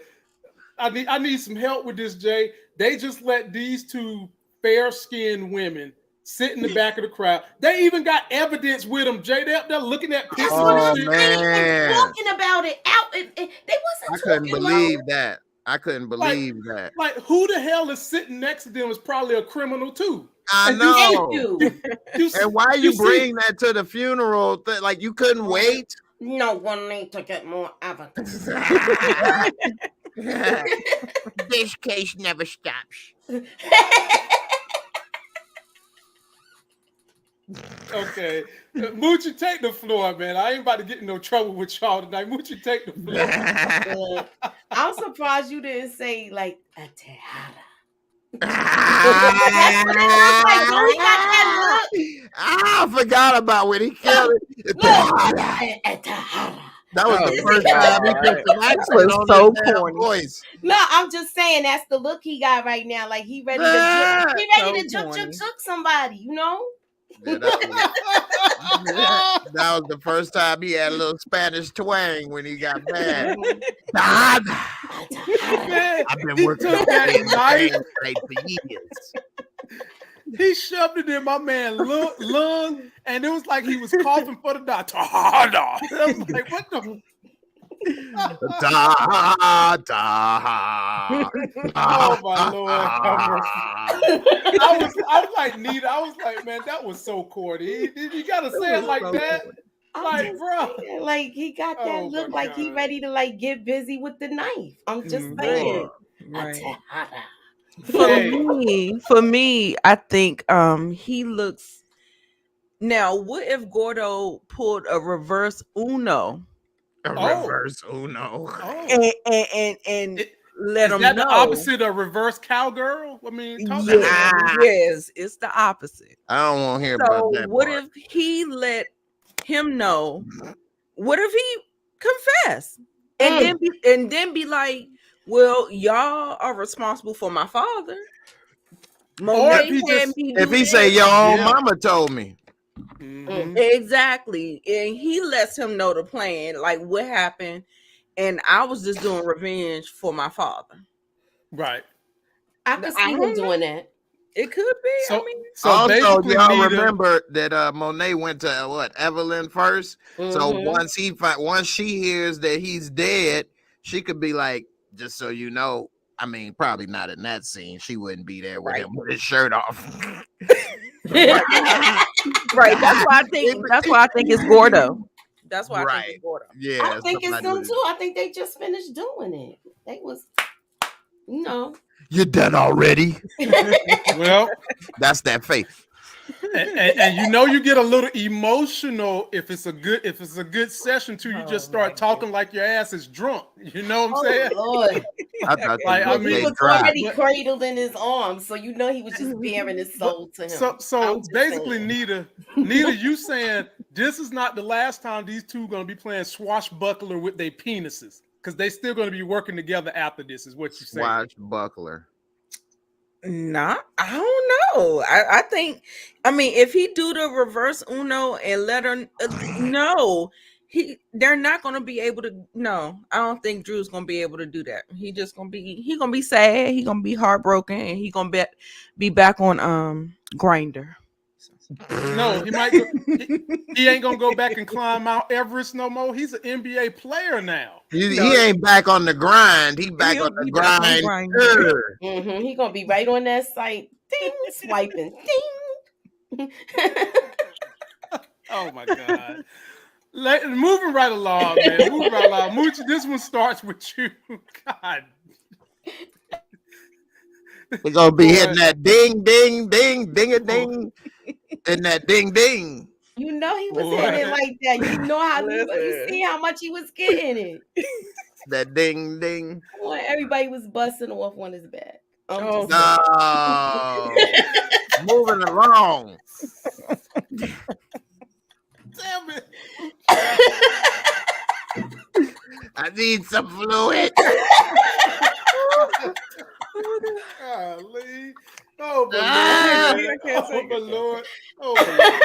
I need some help with this, Jay. They just let these two fair-skinned women sit in the back of the crowd. They even got evidence with them, Jay. They're looking at That's pictures what and I'm shit. saying. And man. talking about it out. They I wasn't couldn't talking believe loud. that. I couldn't believe that. Like, who the hell is sitting next to them is probably a criminal too. I And Thank know. you. And why you you see- bring that to the funeral? Like you couldn't wait. No one need to get more evidence. This case never stops. Okay, Moochie, take the floor, man. I ain't about to get in no trouble with y'all tonight. Moochie, take the floor. I'm surprised you didn't say like a Tejada. That's what it looks like. Don't he got that look? I forgot about when he killed it. A Tejada. That was Oh, the first time he put some that accent was on so his damn corny. voice. No, I'm just saying that's the look he got right now. Like he ready to Ah, juke somebody, Yeah, that was the first time he had a little Spanish twang when he got mad. Man, I've been he working took on that that knife, for years. he shoved it in my man lung, and it was like he was coughing for the doctor. I'm like, what the? Da, da, Oh my Lord, have mercy. I was like, Nita. I was like, man, that was so corny. You gotta say it like that, like, bro. Like he got that Oh, look my like he God. ready to like get busy with the knife. I'm just Mhm. saying. Right. Tejada. For me, I think he looks. Now, what if Gordo pulled a reverse Uno A Oh. reverse Uno. Oh, and It- let is him that know? the opposite of reverse cowgirl? I mean, talk Yeah, about it. yes, it's the opposite. I don't want to hear So about that what part. if he let him know? What if he confess and then be like, "Well, y'all are responsible for my father." Monet if he had just- me If do he say this. your own Yeah. mama told me, Mhm. Exactly, and he lets him know the plan, like what happened, and I was just doing revenge for my father. Right. I could I see him don't know. doing that. It could be. So, I mean, so also, basically, y'all Nita, remember that Monet went to what Evelyn first. So Mhm. once she hears that he's dead, she could be like, just so you know. I mean, probably not in that scene. She wouldn't be there with Right. him with his shirt off. right. That's why I think. That's why I think it's Gordo. That's why I think Right. it's Gordo. Yeah, I think it's somebody them with- too. I think they just finished doing it. They was, You're done already. well, That's that faith. and you get a little emotional if it's a good session too. You just start talking like your ass is drunk. You know what I'm saying? Lord. I thought Like, I He mean, was dry. already cradled in his arms, so he was just bearing his soul to him. So I'm just basically, saying. Nita, you saying this is not the last time these two gonna be playing swashbuckler with their penises, because they still gonna be working together after this, is what you saying? Swashbuckler. Nah, I don't know. I think, I mean, if he do the reverse Uno and let her know, they're not gonna be able to. No, I don't think Drew's gonna be able to do that. He gonna be sad. He gonna be heartbroken, and he gonna be back on Grinder. No, he might. He ain't gonna go back and climb Mount Everest no more. He's an NBA player now. He ain't back on the grind. He back He'll on the be back on grind. grind. He gonna be right on that site. Ding, swiping. Ding. Oh my God. Moving right along, man. Moving right along. Moochie, this one starts with you. God. We're gonna be hitting that ding, ding, ding, ding a ding, and that ding, ding. You know he was hitting it like that. You know how you see how much he was getting it. That ding, ding. When everybody was busting off on his back. No. Moving along. Damn it. I need some fluid. Golly. Oh my Lord. Oh my Lord.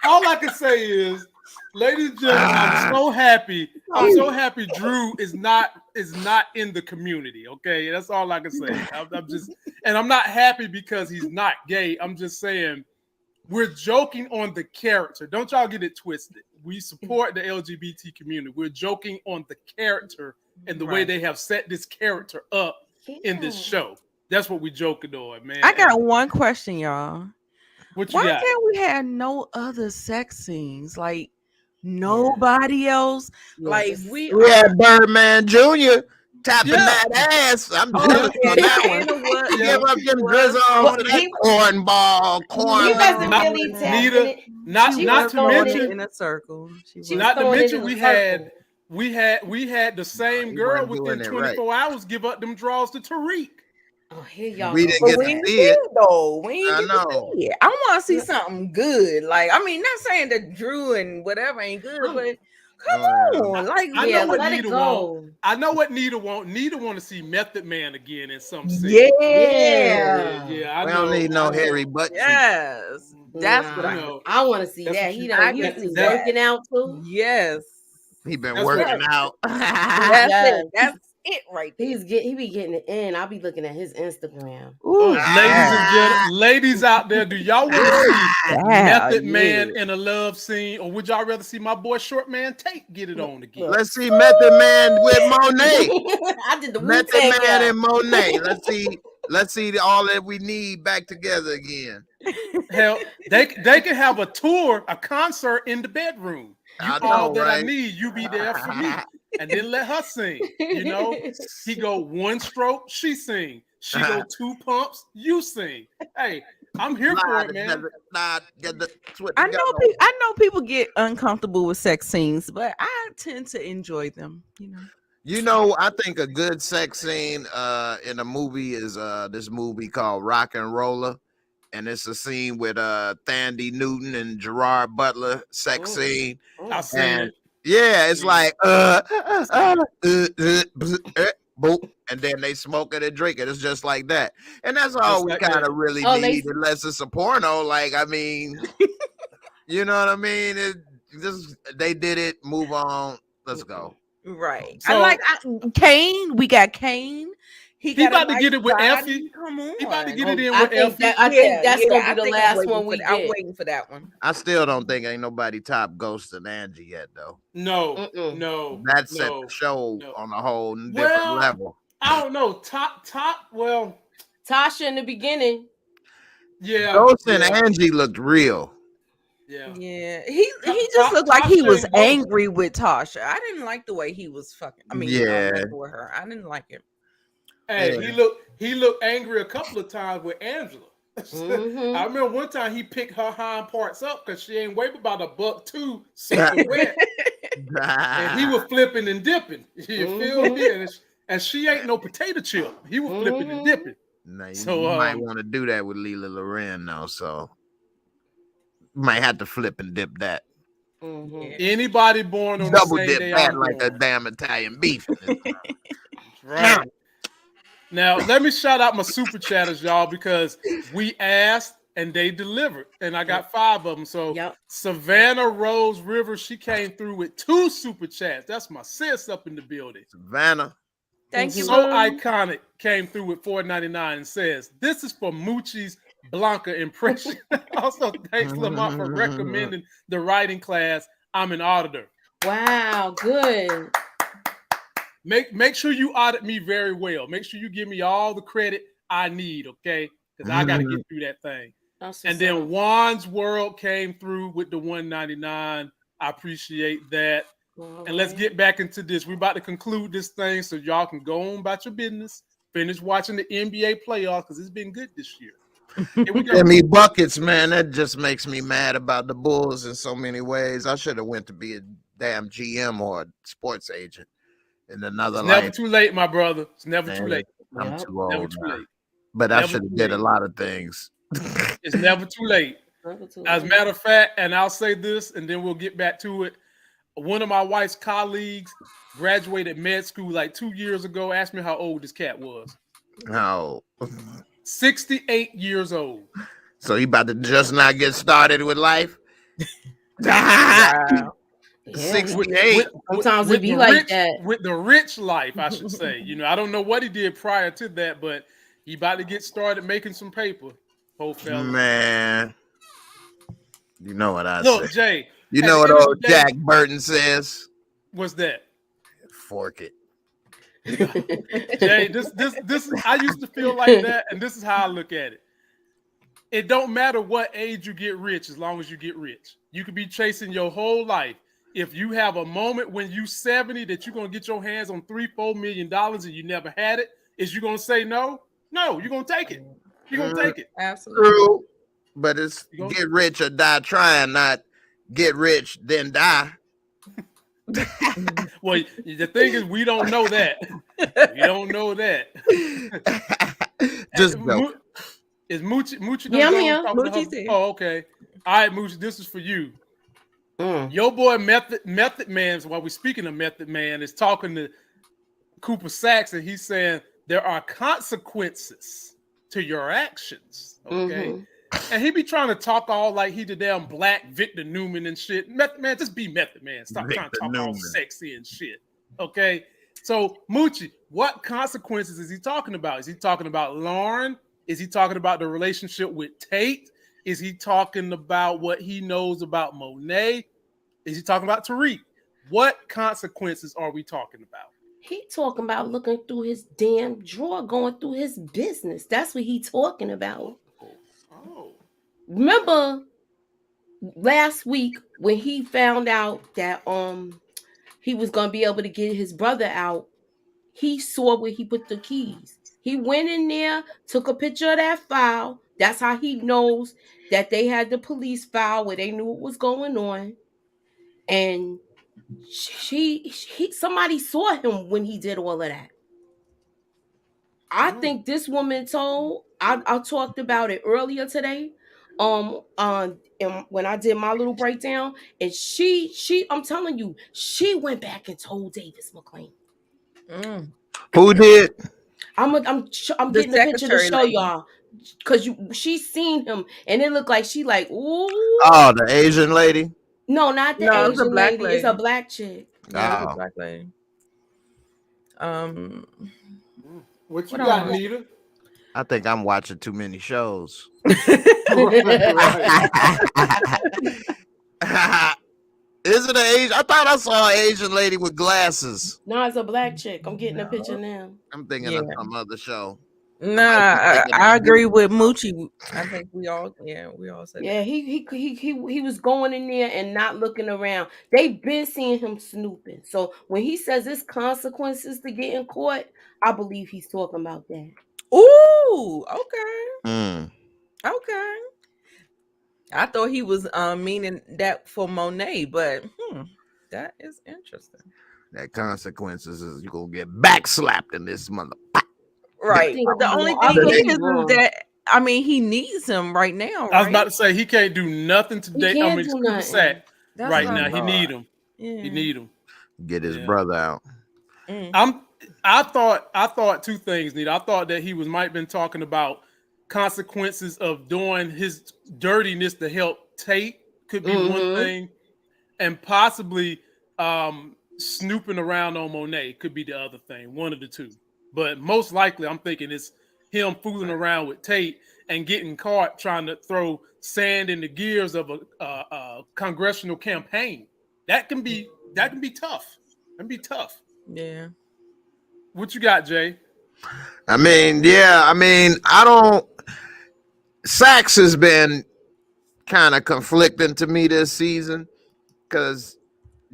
All I can say is, ladies and gentlemen, I'm so happy. I'm so happy Drew is not in the community. Okay, that's all I can say. I'm not happy because he's not gay. I'm just saying we're joking on the character. Don't y'all get it twisted. We support the LGBT community. We're joking on the character and the way they have set this character up in this show. That's what we're joking on, man. I got one question, y'all. What you Why got? can't we have no other sex scenes? Like nobody else. Like we had Birdman Jr. tapping that ass. I'm jealous on that one. You know what? Give up them drizzle on that cornball. He wasn't really tapping it. Not to mention in a circle. Not to mention we had the same girl within 24 hours give up them draws to Tariq. Oh, here y'all we didn't get to see it though. We I ain't know. See it. I want to see something good. Like, I mean, not saying that Drew and whatever ain't good, but come on. Like, I know what let Nita it go. want. I know what Nita want. Nita want to see Method Man again in some scene. Yeah. I we know. don't need no hairy butt. Yes. That's what I know. I want to see that. He was working out too. Yes. He been working out. That's it right there. He be getting it in. I'll be looking at his Instagram. Ooh, ladies and gentlemen, ladies out there, do y'all want to see Method Man in a love scene, or would y'all rather see my boy Short Man Tate get it on again? Let's see Method Man with Monet. I did the Method Man and Monet. Let's see all that we need back together again. Hell, they can have a tour, a concert in the bedroom. All that I need, you be there for me. And then let her sing. You know, he go one stroke, she sing. She go two pumps, you sing. Hey, I'm here for it, man. I know people get uncomfortable with sex scenes, but I tend to enjoy them. You know, I think a good sex scene in a movie is this movie called Rock and Roller. And it's a scene with Thandie Newton and Gerard Butler sex scene. I seen it. Yeah, it's like boop, and then they smoke it and drink it. It's just like that, and that's all we kind of really need, unless it's a porno. Like, I mean, you know what I mean? They did it. Move on. Let's go. Right. So, I like Kane. We got Kane. He about to get it with Effie. Come on. He about to get it in with Effie. I think that's gonna be the last one we get. I'm waiting for that one. I still don't think ain't nobody top Ghost and Angie yet, though. No. That set the show on a whole different level. I don't know. Top. Well, Tasha in the beginning. Yeah. Ghost and Angie looked real. Yeah. He just looked like he was angry with Tasha. I didn't like the way he was fucking. I mean, with her. I didn't like it. Hey, he looked angry a couple of times with Angela. I remember one time he picked her hind parts up because she ain't weighed about $1.2 super wet. And he was flipping and dipping. You feel me? And she ain't no potato chip. He was flipping and dipping. Now, you might want to do that with Leela Loren though, so you might have to flip and dip that. Anybody born on double the same dip day that I'm like born. a damn Italian beef. Right. Now, let me shout out my super chatters, y'all, because we asked and they delivered. And I got 5 of them. So Savannah Rose Rivers, she came through with 2 super chats. That's my sis up in the building. Savannah. Thank you. So Iconic came through with $4.99 and says, "This is for Moochie's Blanca impression." Also, thanks Lamont for recommending the writing class. I'm an auditor. Wow, good. Make sure you audit me very well. Make sure you give me all the credit I need, okay? Because I got to get through that thing. And then Juan's World came through with the 199. I appreciate that. And let's get back into this. We're about to conclude this thing so y'all can go on about your business. Finish watching the NBA playoffs because it's been good this year. Here we go. Give me buckets, man. That just makes me mad about the Bulls in so many ways. I should have went to be a damn GM or a sports agent in another life. Never too late, my brother. It's never too late. I'm too old. Never too late. But I should have did a lot of things. It's never too late. As a matter of fact, and I'll say this, and then we'll get back to it. One of my wife's colleagues graduated med school like 2 years ago. Asked me how old this cat was. No. 68 years old. So he about to just not get started with life? Wow. 68. Sometimes it be like that. With the rich life, I should say. You know, I don't know what he did prior to that, but he about to get started making some paper. Whole fella. Man. You know what I Look, say. Jay. You know what old Jack Burton says? What's that? Fork it. Jay, this is, I used to feel like that, and this is how I look at it. It don't matter what age you get rich as long as you get rich. You could be chasing your whole life. If you have a moment when you 70 that you're gonna get your hands on $3-4 million and you never had it, is you gonna say no? No, you're gonna take it. You're gonna take it. Absolutely. True. But it's get rich or die trying, not get rich then die. Well, the thing is, we don't know that. We don't know that. Just go. Is Moochie? Yeah, I'm here. Moochie's here. Oh, okay. All right, Moochie, this is for you. Your boy Method Man, while we're speaking of Method Man, is talking to Cooper Sacks, and he's saying there are consequences to your actions. Okay. And he be trying to talk all like he the damn black Victor Newman and shit. Method Man, just be Method Man. Stop trying to talk all sexy and shit. Okay. So Moochie, what consequences is he talking about? Is he talking about Lauren? Is he talking about the relationship with Tate? Is he talking about what he knows about Monet? Is he talking about Tariq? What consequences are we talking about? He talking about looking through his damn drawer, going through his business. That's what he talking about. Oh. Remember last week when he found out that he was gonna be able to get his brother out, he saw where he put the keys. He went in there, took a picture of that file. That's how he knows that they had the police file where they knew what was going on. And somebody saw him when he did all of that. I think this woman told. I talked about it earlier today. And when I did my little breakdown, and I'm telling you, she went back and told Davis McClain. Who did? I'm getting a picture to show y'all because she's seen him, and it looked like she like, ooh. Oh, the Asian lady. No, not the Asian lady. It's a black chick. Yeah, it's a black lady. What you got, Nita? I think I'm watching too many shows. Is it an Asian? I thought I saw an Asian lady with glasses. No, it's a black chick. I'm getting a picture now. I'm thinking of some other show. Nah, I agree with Moochie. I think we all said yeah, he was going in there and not looking around. They've been seeing him snooping. So when he says there's consequences to getting caught, I believe he's talking about that. Ooh, okay. Okay. I thought he was meaning that for Monet, but that is interesting. That consequences is you're gonna get backslapped in this mother. Right. But the only thing is that he needs him right now. Right? I was about to say he can't do nothing today. Right now. He need him. Yeah. He need him. Get his brother out. I thought two things, Nita. I thought that he might have been talking about consequences of doing his dirtiness to help Tate could be one thing, and possibly snooping around on Monet could be the other thing. One of the two. But most likely, I'm thinking it's him fooling around with Tate. and getting caught trying to throw sand in the gears of a congressional campaign. That can be tough. That can be tough. Yeah. What you got, Jay? I mean, yeah, I don't. Sax has been kind of conflicting to me this season because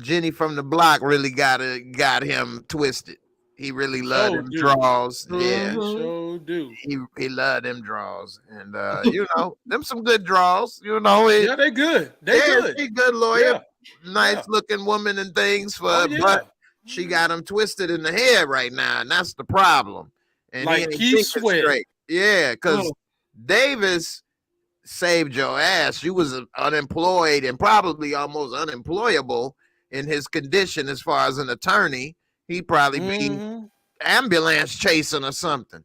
Jenny from the Block really got him twisted. He really loved them draws. Yeah, Sure do. he loved them draws, and them some good draws. Yeah, they good. They good. She good lawyer, Yeah. nice looking woman and things. Yeah. But she got him twisted in the head right now, and that's the problem. And Like he ain't Keith thinking Sweat. straight. Yeah, because Davis saved your ass. You was unemployed and probably almost unemployable in his condition as far as an attorney. He'd probably be ambulance chasing or something.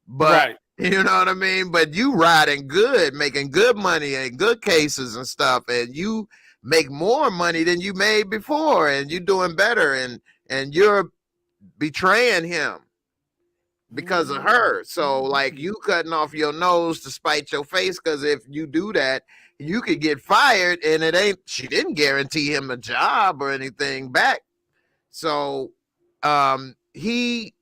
But you know what I mean? But you riding good, making good money and good cases and stuff, and you make more money than you made before, and you doing better, and you're betraying him because of her. So like you cutting off your nose to spite your face, because if you do that, you could get fired, and she didn't guarantee him a job or anything back. So he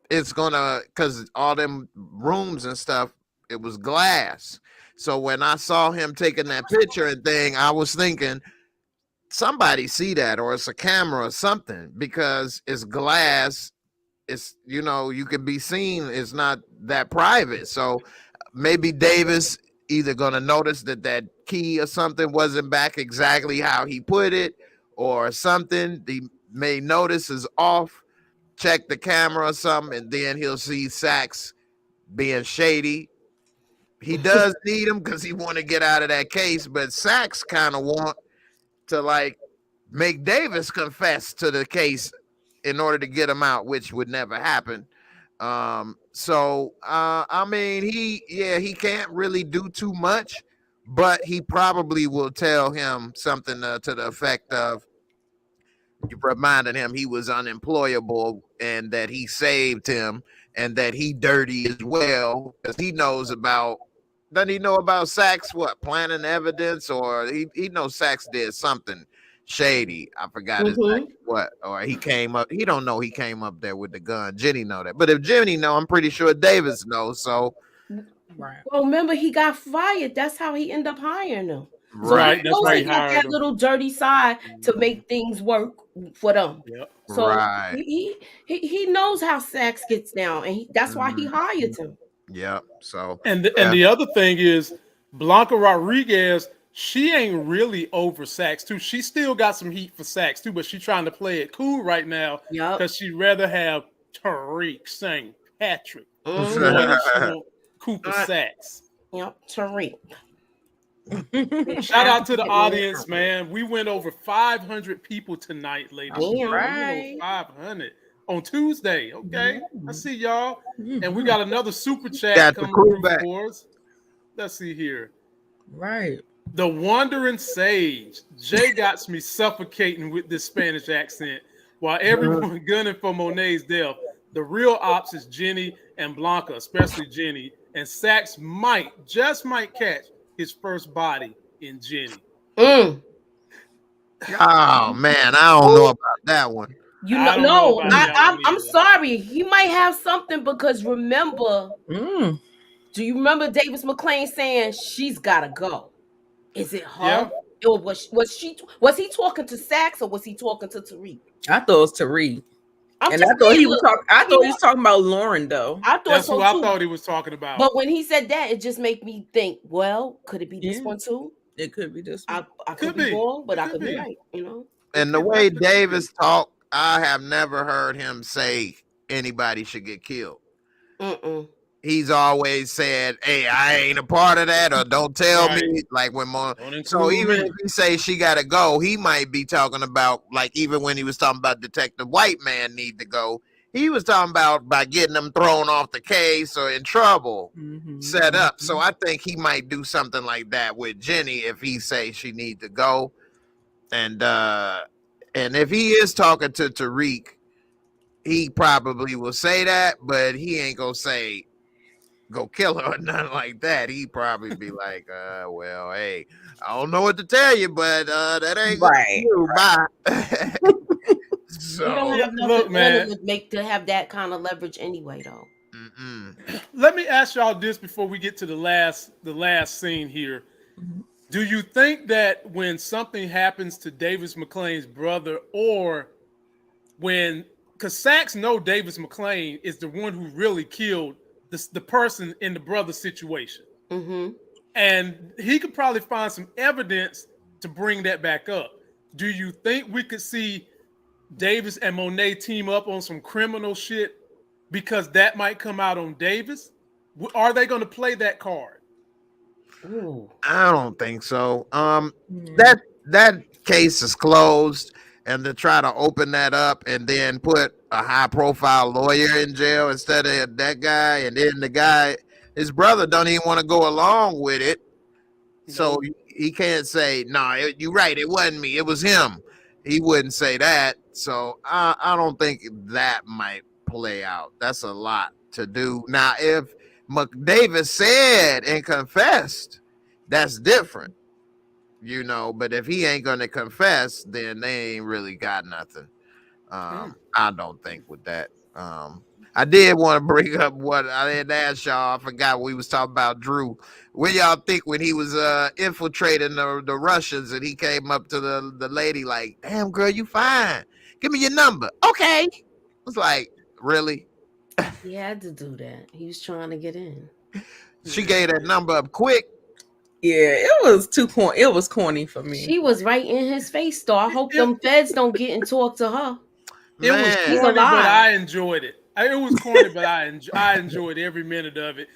is gonna, because all them rooms and stuff, it was glass. So when I saw him taking that picture and thing, I was thinking somebody see that, or it's a camera or something, because it's glass. It's, you can be seen. It's not that private. So maybe Davis either gonna notice that key or something wasn't back exactly how he put it, or something he may notice is off, check the camera or something, and then he'll see Sax being shady. He does need him because he want to get out of that case, but Sax kind of want to like make Davis confess to the case in order to get him out, which would never happen. I mean, he can't really do too much, but he probably will tell him something to the effect of, you reminded him he was unemployable and that he saved him and that he dirty as well, because he knows about. Doesn't he know about Sax? What, planting evidence, or he knows Sax did something shady. I forgot exactly what. Or he came up. He don't know he came up there with the gun. Jenny know that, but if Jenny know, I'm pretty sure Davis knows. So, well, remember he got fired. That's how he ended up hiring him. Right, So that's right. he got that little dirty side to make things work for them. Yep. So he knows how Sax gets down, and that's why he hired him. Yeah. So and the other thing is, Blanca Rodriguez, she ain't really over Sax too. She still got some heat for Sax too, but she's trying to play it cool right now because she'd rather have Tariq St. Patrick than Cooper Sax. Yep, Tariq. Shout out to the audience, man. We went over 500 people tonight, ladies. Right. 500 on Tuesday. Okay, I see y'all, and we got another super chat coming through for us. Let's see here. Right. The Wandering Sage. Jay got me suffocating with this Spanish accent while everyone gunning for Monet's death. The real ops is Jenny and Blanca, especially Jenny, and Sax just might catch his first body in Jenny. Oh man, I don't know about that one. I'm sorry. He might have something, because remember, do you remember Davis McClain saying she's gotta go? Is it her? Yeah. Or was he talking to Sax, or was he talking to Tariq? I thought it was Tariq. I thought he was talking about Lauren, though. That's who I thought he was talking about. But when he said that, it just made me think, well, could it be this one too? It could be this one. I could be wrong, but I could be right, And the way Davis talked, I have never heard him say anybody should get killed. He's always said, "Hey, I ain't a part of that," or "Don't tell me." Like when so even if he say she gotta go, he might be talking about, like, even when he was talking about Detective White Man need to go, he was talking about by getting them thrown off the case or in trouble, set up. So I think he might do something like that with Jenny if he say she need to go, and if he is talking to Tariq, he probably will say that, but he ain't gonna say go kill her or nothing like that. He'd probably be like, well, hey, I don't know what to tell you, but that ain't gonna Right. do. Bye. They don't So, Yeah, have look, nothing in man. it to make to have that kind of leverage anyway, though. mm-mm. Let me ask y'all this before we get to the last scene here. Do you think that when something happens to Davis McClain's brother, or when, because Sax know Davis McClain is the one who really killed the person in the brother situation, Mm-hmm. and he could probably find some evidence to bring that back up. Do you think we could see Davis and Monet team up on some criminal shit because that might come out on Davis? Are they going to play that card? Ooh. I don't think so. Yeah. That case is closed, and to try to open that up and then put a high profile lawyer in jail instead of that guy, and then the guy, his brother, don't even want to go along with it. So Nope. he can't say, "No, you're right. It wasn't me. It was him." He wouldn't say that. So I don't think that might play out. That's a lot to do. Now, if McDavis said and confessed, that's different, But if he ain't gonna confess, then they ain't really got nothing. I don't think with that. I did want to bring up what I didn't ask y'all. I forgot we was talking about Drew. What y'all think when he was infiltrating the Russians and he came up to the lady like, "Damn girl, you fine. Give me your number." Okay. It's like, really? He had to do that. He was trying to get in. She gave that number up quick. Yeah, it was too corny. It was corny for me. She was right in his face, though. I hope It- them feds don't get and talk to her. It was Man. He's corny, but alive. I enjoyed it. It was corny, but I enjoyed every minute of it,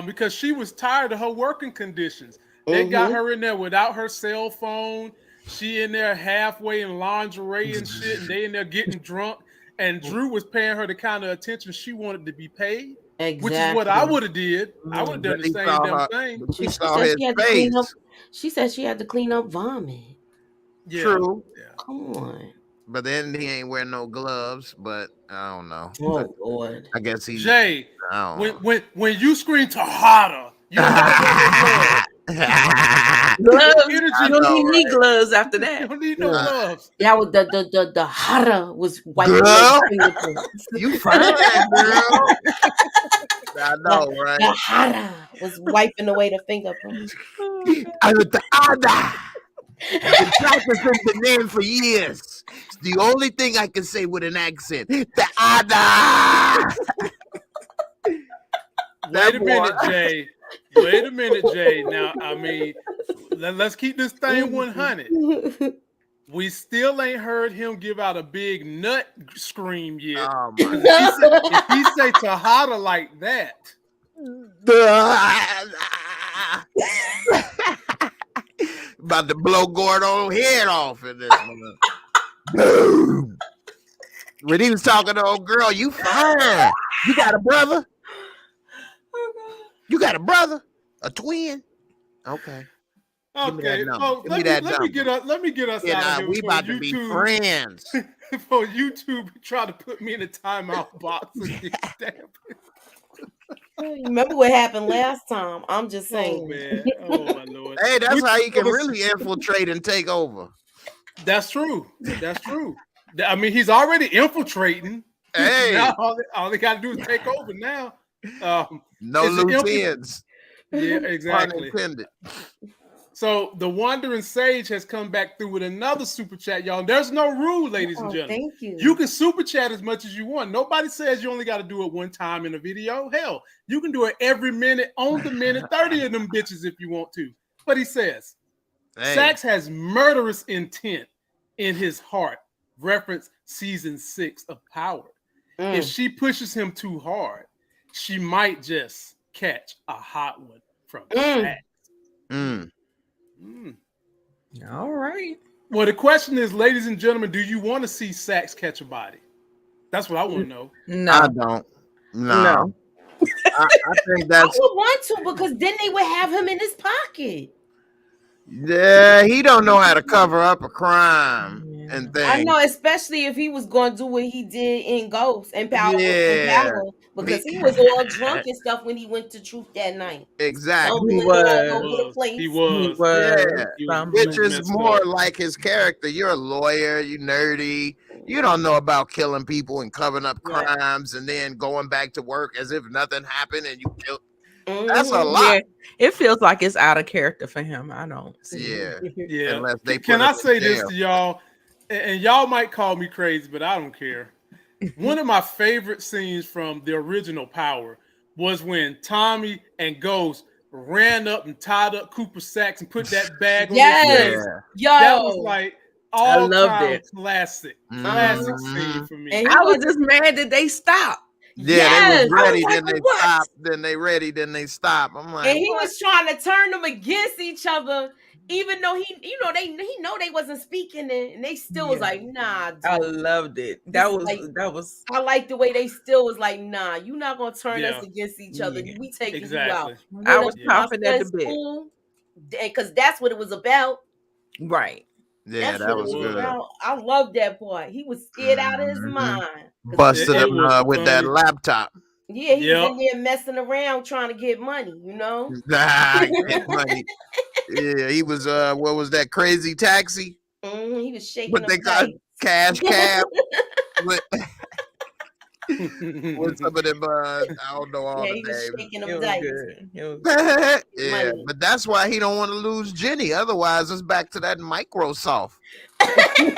because she was tired of her working conditions. They got her in there without her cell phone. She in there halfway in lingerie and shit, and they in there getting drunk. And Drew was paying her the kind of attention she wanted to be paid, which is what I Exactly. would have did. I would have done But the he same saw damn her. thing. But he She saw said his she had to clean up. face. She said she had to clean up vomit. Yeah. True. Yeah. Come on. But then he ain't wearing no gloves. But I don't know. Oh Lord. I guess he. Jay, I don't know. when you scream Tahada, you don't have to wear no gloves. Gloves. Energy. You don't need knee gloves after You that. don't need no Yeah. gloves. That was the hotter was wiping Girl. away the fingerprints. You fine, girl. I know, right? The hotter was wiping away the fingerprints. I was the other. I've been practicing the name for years. It's the only thing I can say with an accent. The other. Wait a minute, Jay. Wait a minute, Jay. Now, I mean, let's keep this thing 100. We still ain't heard him give out a big nut scream yet. Oh my If he say Tahada like that, about to blow Gordo's head off in this one. Boom. When he was talking to old girl, you fine. You got a brother? You got a brother? A twin? Okay. Give me that okay. number. Oh, Give me that number. let me get us Yeah, out nah, of here. we before about to be friends. For YouTube, try to put me in a timeout box. Remember what happened last time? I'm just saying. Oh man! Oh my lord! Hey, that's how you can We- really infiltrate and take over. That's true. That's true. I mean, he's already infiltrating. Hey. Now all they got to do is take over now. No Is it loose empty? ends. Yeah, Pun exactly. intended. So the Wandering Sage has come back through with another super chat, y'all. There's no rule, ladies and Oh, gentlemen. thank you. You can super chat as much as you want. Nobody says you only got to do it one time in a video. Hell, you can do it every minute, on the minute, 30 of them bitches if you want to. But he says, Hey. Sax has murderous intent in his heart. Reference season 6 of Power. If she pushes him too hard, she might just catch a hot one from Sax. All right. Well, the question is, ladies and gentlemen, do you want to see Sax catch a body? That's what I want to know. No. I don't. No. I think I that's would want to because then they would have him in his pocket. yeah, he don't know how to cover up a crime and things. I know, especially if he was going to do what he did in Ghost and Power. Yeah. And Power because he was all drunk and stuff when he went to Truth that night. Exactly. He Stumbling all was. over the place. He He was. Yeah. was. He was Which is messed more up. like his character. You're a lawyer, you nerdy. You don't know about killing people and covering up Right. crimes and then going back to work as if nothing happened and you killed. That's a Mhm. lot. Yeah, it feels like it's out of character for him. I don't see it. Yeah. Yeah. Unless they Can put I him say in this jail. to y'all? And y'all might call me crazy, but I don't care. One of my favorite scenes from the original Power was when Tommy and Ghost ran up and tied up Cooper Sacks and put that bag on his Yes. face. Yeah. That was Yo. like I loved all-time it. classic Uh-huh. scene for me. And he I was was just mad that they stopped. Yeah, they was yes. ready, like, then they what? stop, then they ready, then they stop. I'm like, And he what? was trying to turn them against each other, even though he know they wasn't speaking, and they still was Yeah. like, nah, I dude. loved it. This That is was like that was I like the way they still was like, nah, you not gonna turn us Yeah. against each other. Yeah. We taking Exactly. you out. I Lit was up Yeah. my chomping at the son's bit. school, because that's what it was about. Right. Yeah, That's that what it was was good. about. I love that part. He was scared out of his Mhm. mind. 'Cause Busted It him was with that funny. laptop. yeah, he was Yep. in there messing around trying to get money, you know? Get money. Yeah, he was what was that crazy taxi? He was shaking What them they got? dice. Cash cab with some of them I don't know all Yeah, the he was names. shaking It them was dice. good. It was Yeah, Money. but that's why he don't want to lose Jenny. Otherwise, it's back to that Microsoft. Well, he ain't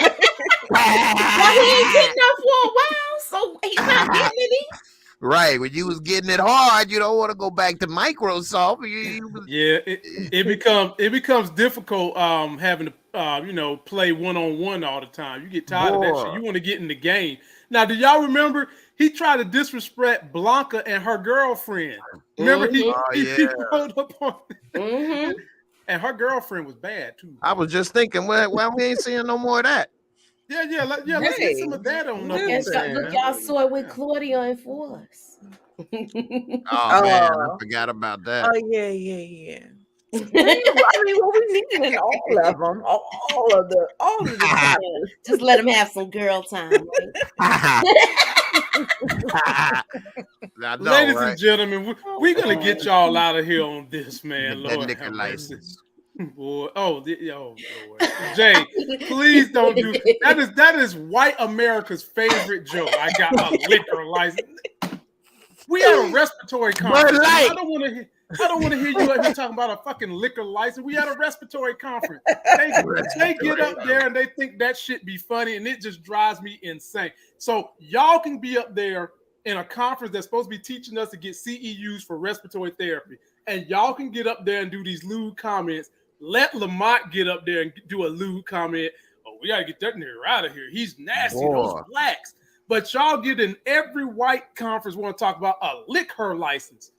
getting that for a while, so he's not getting any. Right, when you was getting it hard, you don't want to go back to Microsoft. Yeah, it becomes difficult having to play one-on-one all the time. You get tired of that shit. Boy. You want to get in the game. Now, do y'all remember he tried to disrespect Blanca and her girlfriend? Remember he rode up on and her girlfriend was bad too. I was just thinking, why we ain't seeing no more of that? Let's get some of that on up on And there. look, y'all saw it with Claudia and Force. Oh man, I forgot about that. Oh yeah. I mean, what we need in all of them, all of the time. Just let him have some girl time, right? Ladies right? and gentlemen, we're gonna get y'all out of here on this, man. That Lord liquor have mercy. license. Boy, Lord. Jay, please don't do that. Is white America's favorite joke. I got a liquor license. We had a respiratory conference. I don't want to hear you out here talking about a fucking liquor license. We had a respiratory conference. They get up there and they think that shit be funny, and it just drives me insane. So y'all can be up there in a conference that's supposed to be teaching us to get CEUs for respiratory therapy, and y'all can get up there and do these lewd comments. Let Lamont get up there and do a lewd comment. Oh, we gotta get that nigga out of here. He's nasty. Those blacks. But y'all get in every white conference want to talk about a liquor license.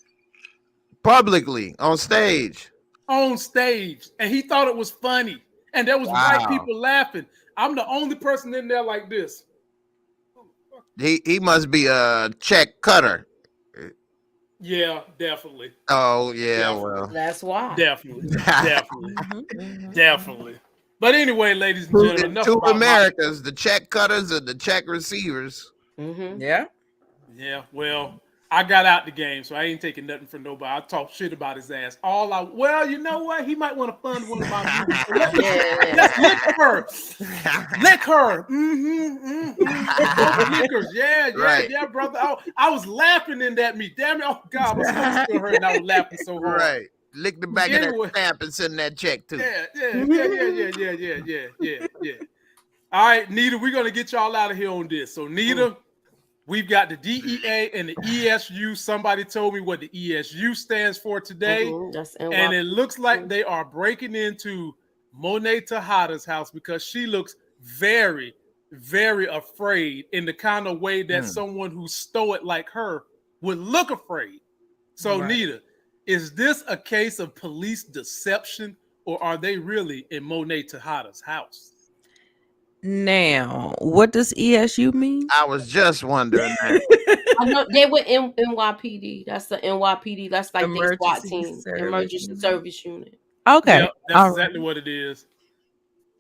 Publicly, on stage. On stage. And he thought it was funny. And there was white people laughing. I'm the only person in there like this. He must be a check cutter. Yeah, definitely. Oh, yeah, definitely. well. That's why. Definitely. But anyway, ladies and gentlemen, two Americas, the check cutters and the check receivers. Yeah. Yeah, well, I got out the game, so I ain't taking nothing from nobody. I talk shit about his ass. Well, you know what? He might want to fund one of my movies. So let's lick her. Lick her. Lickers. Yeah, brother. I was laughing in that meet. Damn it. Oh, God, my stomach still hurt and I was laughing so hard. Right. Lick the back of that stamp and send that check, too. Yeah. All right, Nita, we're going to get y'all out of here on this. So, Nita, we've got the DEA and the ESU. Somebody told me what the ESU stands for today. And it looks like they are breaking into Monet Tejada's house because she looks very, very afraid in the kind of way that someone who's stoic like her would look afraid. So, Nita, is this a case of police deception or are they really in Monet Tejada's house? Now, what does ESU mean? I was just wondering that. I know they were in NYPD. That's the NYPD. That's like their SWAT Emergency team, Service emergency Unit. service unit. Okay. Yep, that's exactly what it is.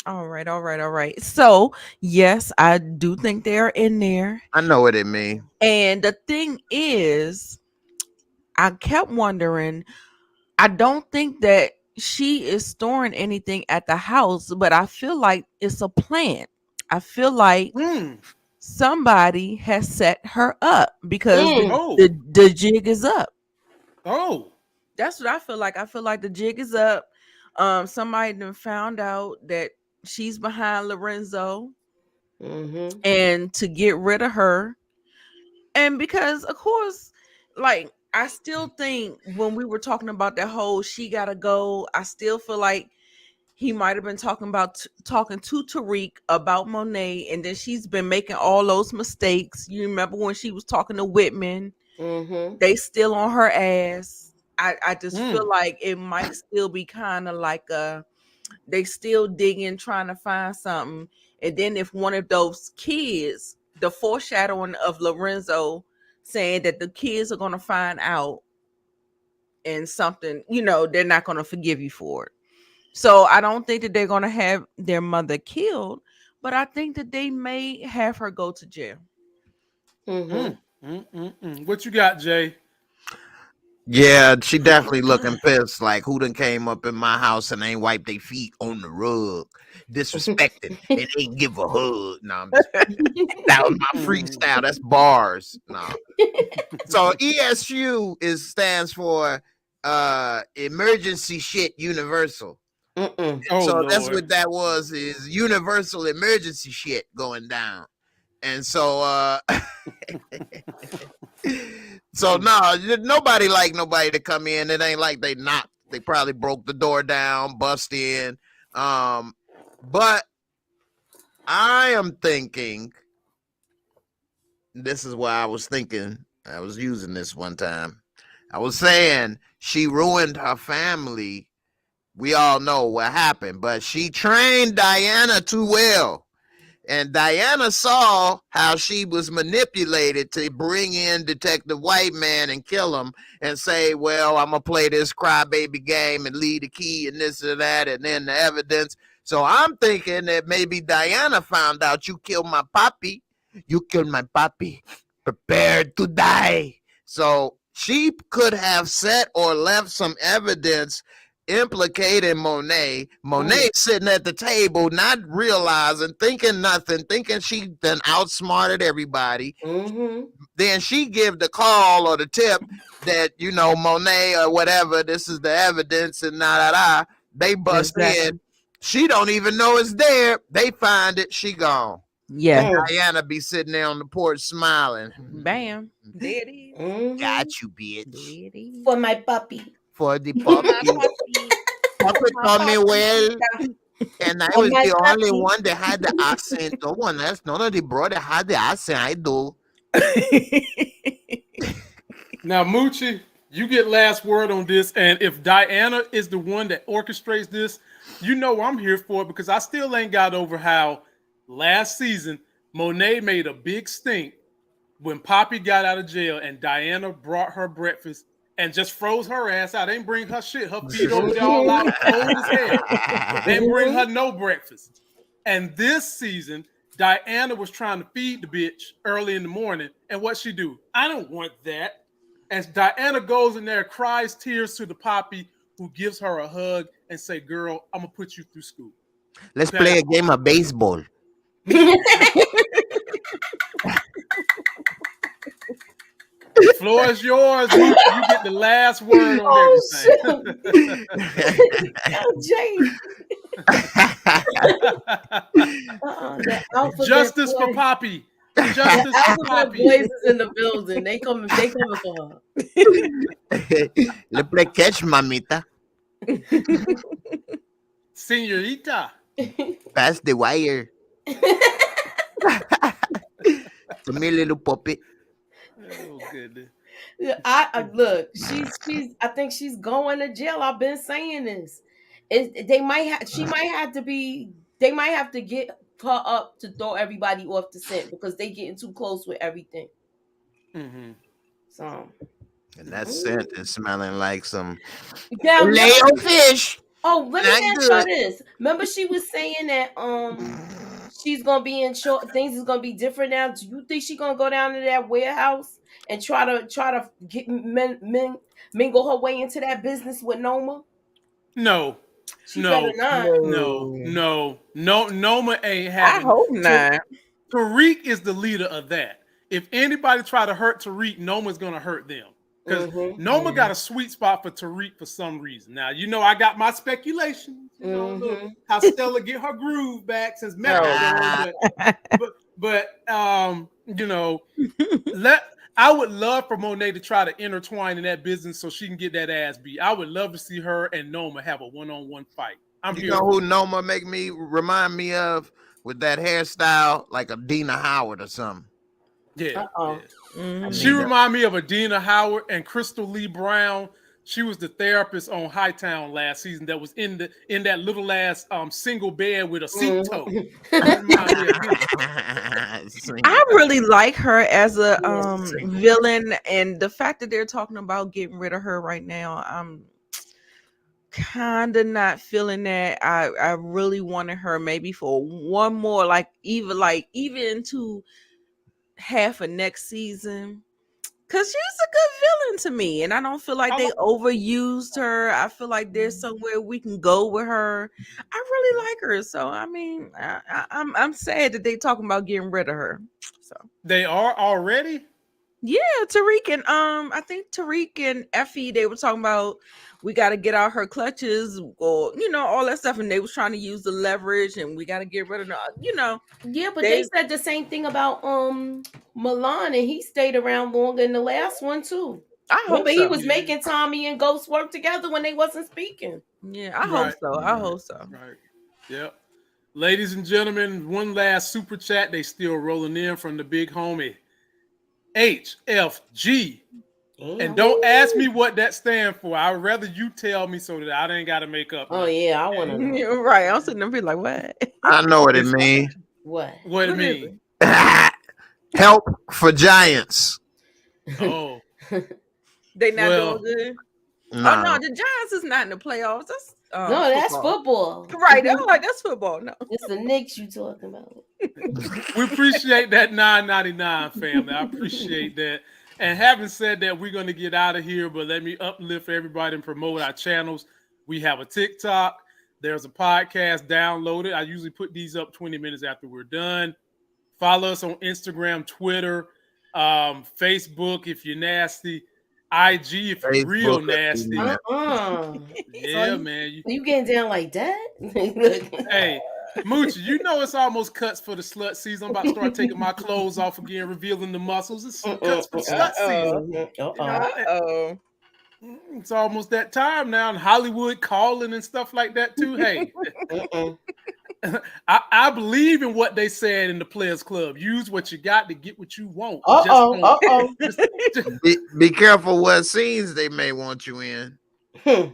All right, all right, all right. So, yes, I do think they're in there. I know what it mean. And the thing is, I kept wondering, I don't think that she is storing anything at the house, but I feel like it's a plant. I feel like Mm. somebody has set her up because the, Mm. Oh. the the jig is up. Oh. That's what I feel like. I feel like the jig is up. Somebody done found out that she's behind Lorenzo, Mm-hmm. and to get rid of her, and because of course, like I still think when we were talking about that whole she gotta go, I still feel like he might have been talking to Tariq about Monet, and then she's been making all those mistakes. You remember when she was talking to Whitman? Mm-hmm. They still on her ass. I just feel Mm. like it might still be kind of like a they still digging, trying to find something. And then if one of those kids, the foreshadowing of Lorenzo saying that the kids are gonna find out and something, they're not gonna forgive you for it. So I don't think that they're gonna have their mother killed, but I think that they may have her go to jail. Mm-hmm. Mm. Mm. Mm. Mm. What you got, Jay? Yeah, she definitely looking pissed. Like, who done came up in my house and ain't wiped their feet on the rug, disrespected, and ain't give a hug. No, I'm just that was my Mm. freestyle. That's bars. No. So ESU is stands for Emergency Shit Universal. Mm-mm. Oh So that's Lord. what that was, is universal emergency shit going down. And so so no, nobody like nobody to come in. It ain't like they knocked. They probably broke the door down, bust in. Um, but I am thinking, this is why I was thinking. I was using this one time. I was saying she ruined her family. We all know what happened, but she trained Diana too well. And Diana saw how she was manipulated to bring in Detective White Man and kill him and say, well, I'm going to play this crybaby game and lead the key and this and that and then the evidence. So I'm thinking that maybe Diana found out you killed my papi. You killed my papi. Prepared to die. So she could have set or left some evidence implicating Monet. Monet sitting at the table, not realizing, thinking nothing, thinking she then outsmarted everybody. Mm-hmm. Then she give the call or the tip that, Monet or whatever, this is the evidence and da da da. They bust in. Exactly. She don't even know it's there. They find it. She gone. And Yeah. Mm. Diana be sitting there on the porch smiling. Bam. There it is. Mm-hmm. Got you, bitch. There it is. For my puppy. For the For my puppy. puppy. Puppy My told me well. puppy. And I For was my the only puppy. one that had the accent. No one else, none of the brother had the accent. I do. Now, Moochie, you get last word on this. And if Diana is the one that orchestrates this, I'm here for it, because I still ain't got over how last season Monet made a big stink when Poppy got out of jail and Diana brought her breakfast and just froze her ass out. They didn't bring her shit. Her feet over there all Mm-hmm. out cold as hell. They didn't bring her Mm-hmm. no breakfast. And this season, Diana was trying to feed the bitch early in the morning. And what she do? I don't want that. As Diana goes in there, cries tears to the Poppy, who gives her a hug and say, girl, I'm going to put you through school. Let's Okay? play a game of baseball. The floor is yours, Moochie. You get the last word on Oh everything. shit. Oh, Jay. The alphabet Justice for boy. Poppy. The Justice for alphabet Poppy. boys is in the building. They coming for her. Let's play catch, mamita. Senorita. Pass the wire. To me, little puppet. Oh, goodness. I look. She's. I think she's going to jail. I've been saying this. They might have. She might have to be. They might have to get her up to throw everybody off the scent because they getting too close with everything. Mm-hmm. So And that scent is smelling like some now, Leo fish. Oh, let me Ain't ask y'all good. this. Remember, she was saying that she's gonna be in short. Things is gonna be different now. Do you think she's gonna go down to that warehouse and try to mingle her way into that business with Noma? No, She better no, not. no. Noma ain't I having. hope not. Tariq is the leader of that. If anybody try to hurt Tariq, Noma's gonna hurt them. Because Mm-hmm. Noma got a sweet spot for Tariq for some reason. Now, I got my speculations. Look, how Stella get her groove back since Mexico. But I would love for Monet to try to intertwine in that business so she can get that ass beat. I would love to see her and Noma have a one-on-one fight. You know who Noma remind me of with that hairstyle, like a Dina Howard or something. Yeah. Mm-hmm. She remind me of Adina Howard and Crystal Lee Brown. She was the therapist on Hightown last season that was in that little ass single bed with a seat toe. I really like her as a villain, and the fact that they're talking about getting rid of her right now, I'm kind of not feeling that. I really wanted her maybe for one more, like even to half of next season. Cause she's a good villain to me, and I don't feel like they overused her. I feel like there's somewhere we can go with her. I really like her, so I mean, I'm sad that they talking about getting rid of her. So they are already. Yeah, Tariq and I think Tariq and Effie, they were talking about we got to get out her clutches or all that stuff, and they was trying to use the leverage, and we got to get rid of her. Yeah, but they said the same thing about Milan, and he stayed around longer in the last one too. I hope Remember, so. he was making Tommy and Ghost work together when they wasn't speaking. Yeah, I hope so. I hope so. Right. Yep. Ladies and gentlemen, one last super chat. They still rolling in from the big homie HFG. And don't ask me what that stands for. I'd rather you tell me so that I ain't got to make up. Oh yeah, I want to know. You're right. I'm sitting there be like, what? I know what it means. What it mean? Help for Giants. Oh. They not doing good? No. Oh no, the Giants is not in the playoffs. That's no, that's football. Right. I'm like, that's football. No. It's the Knicks you talking about. We appreciate that $9.99, family. I appreciate that. And having said that, we're going to get out of here, but let me uplift everybody and promote our channels. We have a TikTok. There's a podcast. Download it. I usually put these up 20 minutes after we're done. Follow us on Instagram, Twitter, Facebook if you're nasty, IG if you're real nasty. Yeah, man. You getting down like that? Hey, Moochie, it's almost cuts for the slut season. I'm about to start taking my clothes off again, revealing the muscles. It's cuts for slut season. It's almost that time now, and Hollywood calling and stuff like that too. Hey, I believe in what they said in the Players Club. Use what you got to get what you want. Be careful what scenes they may want you in. We're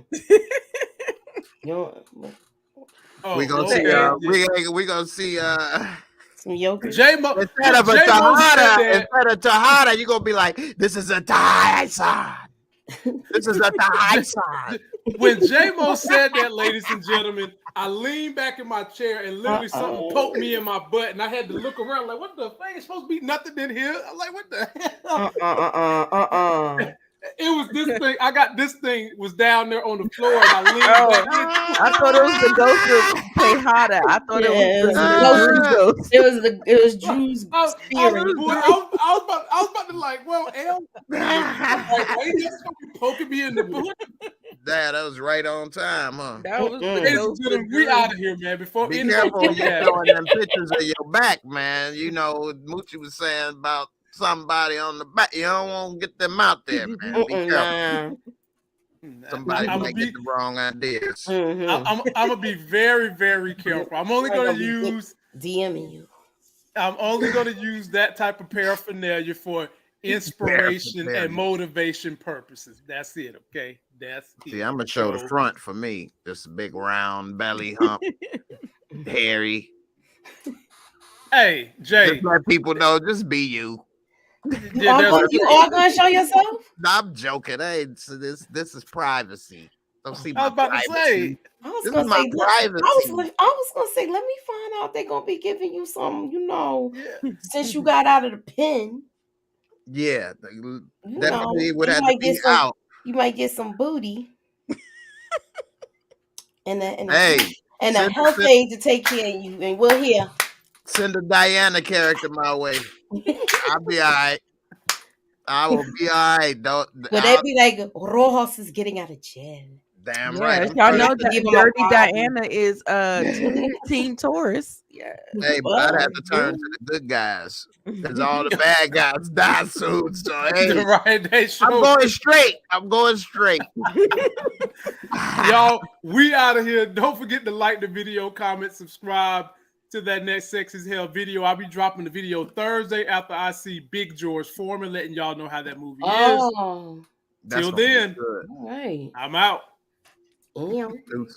gonna see some yogurt. Instead of Tahada, you're gonna be like, this is a Tahada. This is a Tahada. When J-Mo said that, ladies and gentlemen, I leaned back in my chair and literally something poked me in my butt, and I had to look around like, what the fuck? It's supposed to be nothing in here. I'm like, what the hell? It was this thing. I got this thing was down there on the floor, and I leaned back. I thought it was the ghost of Tejada. I thought it was Drew's spirit. I was about to like, well, L. Why you just poking me in the butt? That was right on time, huh? That was we out of here, man. Before be careful when you're showing them pictures of your back, man. Moochie was saying about somebody on the back. You don't want to get them out there, man. Be careful. Somebody might get the wrong ideas. I'm gonna be very, very careful. I'm only gonna use DMing you. I'm only gonna use that type of paraphernalia for inspiration and motivation purposes. That's it, okay? That's it. See, I'm gonna show the front for me. This big round belly hump, hairy. Hey, Jay. Just let people know, just be you. You all gonna show yourself? I'm joking. Hey, so this is privacy. Don't see I my was about to say. privacy. I was This gonna is my say, privacy. I was gonna say, let me find out they're gonna be giving you some, Yeah. since you got out of the pen. Yeah, You definitely know, would have to be out. you might get some booty and Hey, a send, health send, aid to take care of you, and we're here. send a Diana character my way. I'll be all right. I will be all right. Don't. But they be like, Rojas is getting out of jail. Damn right. Yes, I'm y'all We trying know have to. to that give him a Dirty Bible. Diana is team Taurus. Yeah. Hey, but I'd have to turn to the good guys because all the bad guys die soon. So hey, Right, they show. I'm going straight. I'm going straight. Y'all, we out of here. Don't forget to like the video, comment, subscribe to that next Sex is Hell video. I'll be dropping the video Thursday after I see Big George Foreman, letting y'all know how that movie is. Oh, That's Till gonna be then, good. all right. I'm out. Damn. Deuces.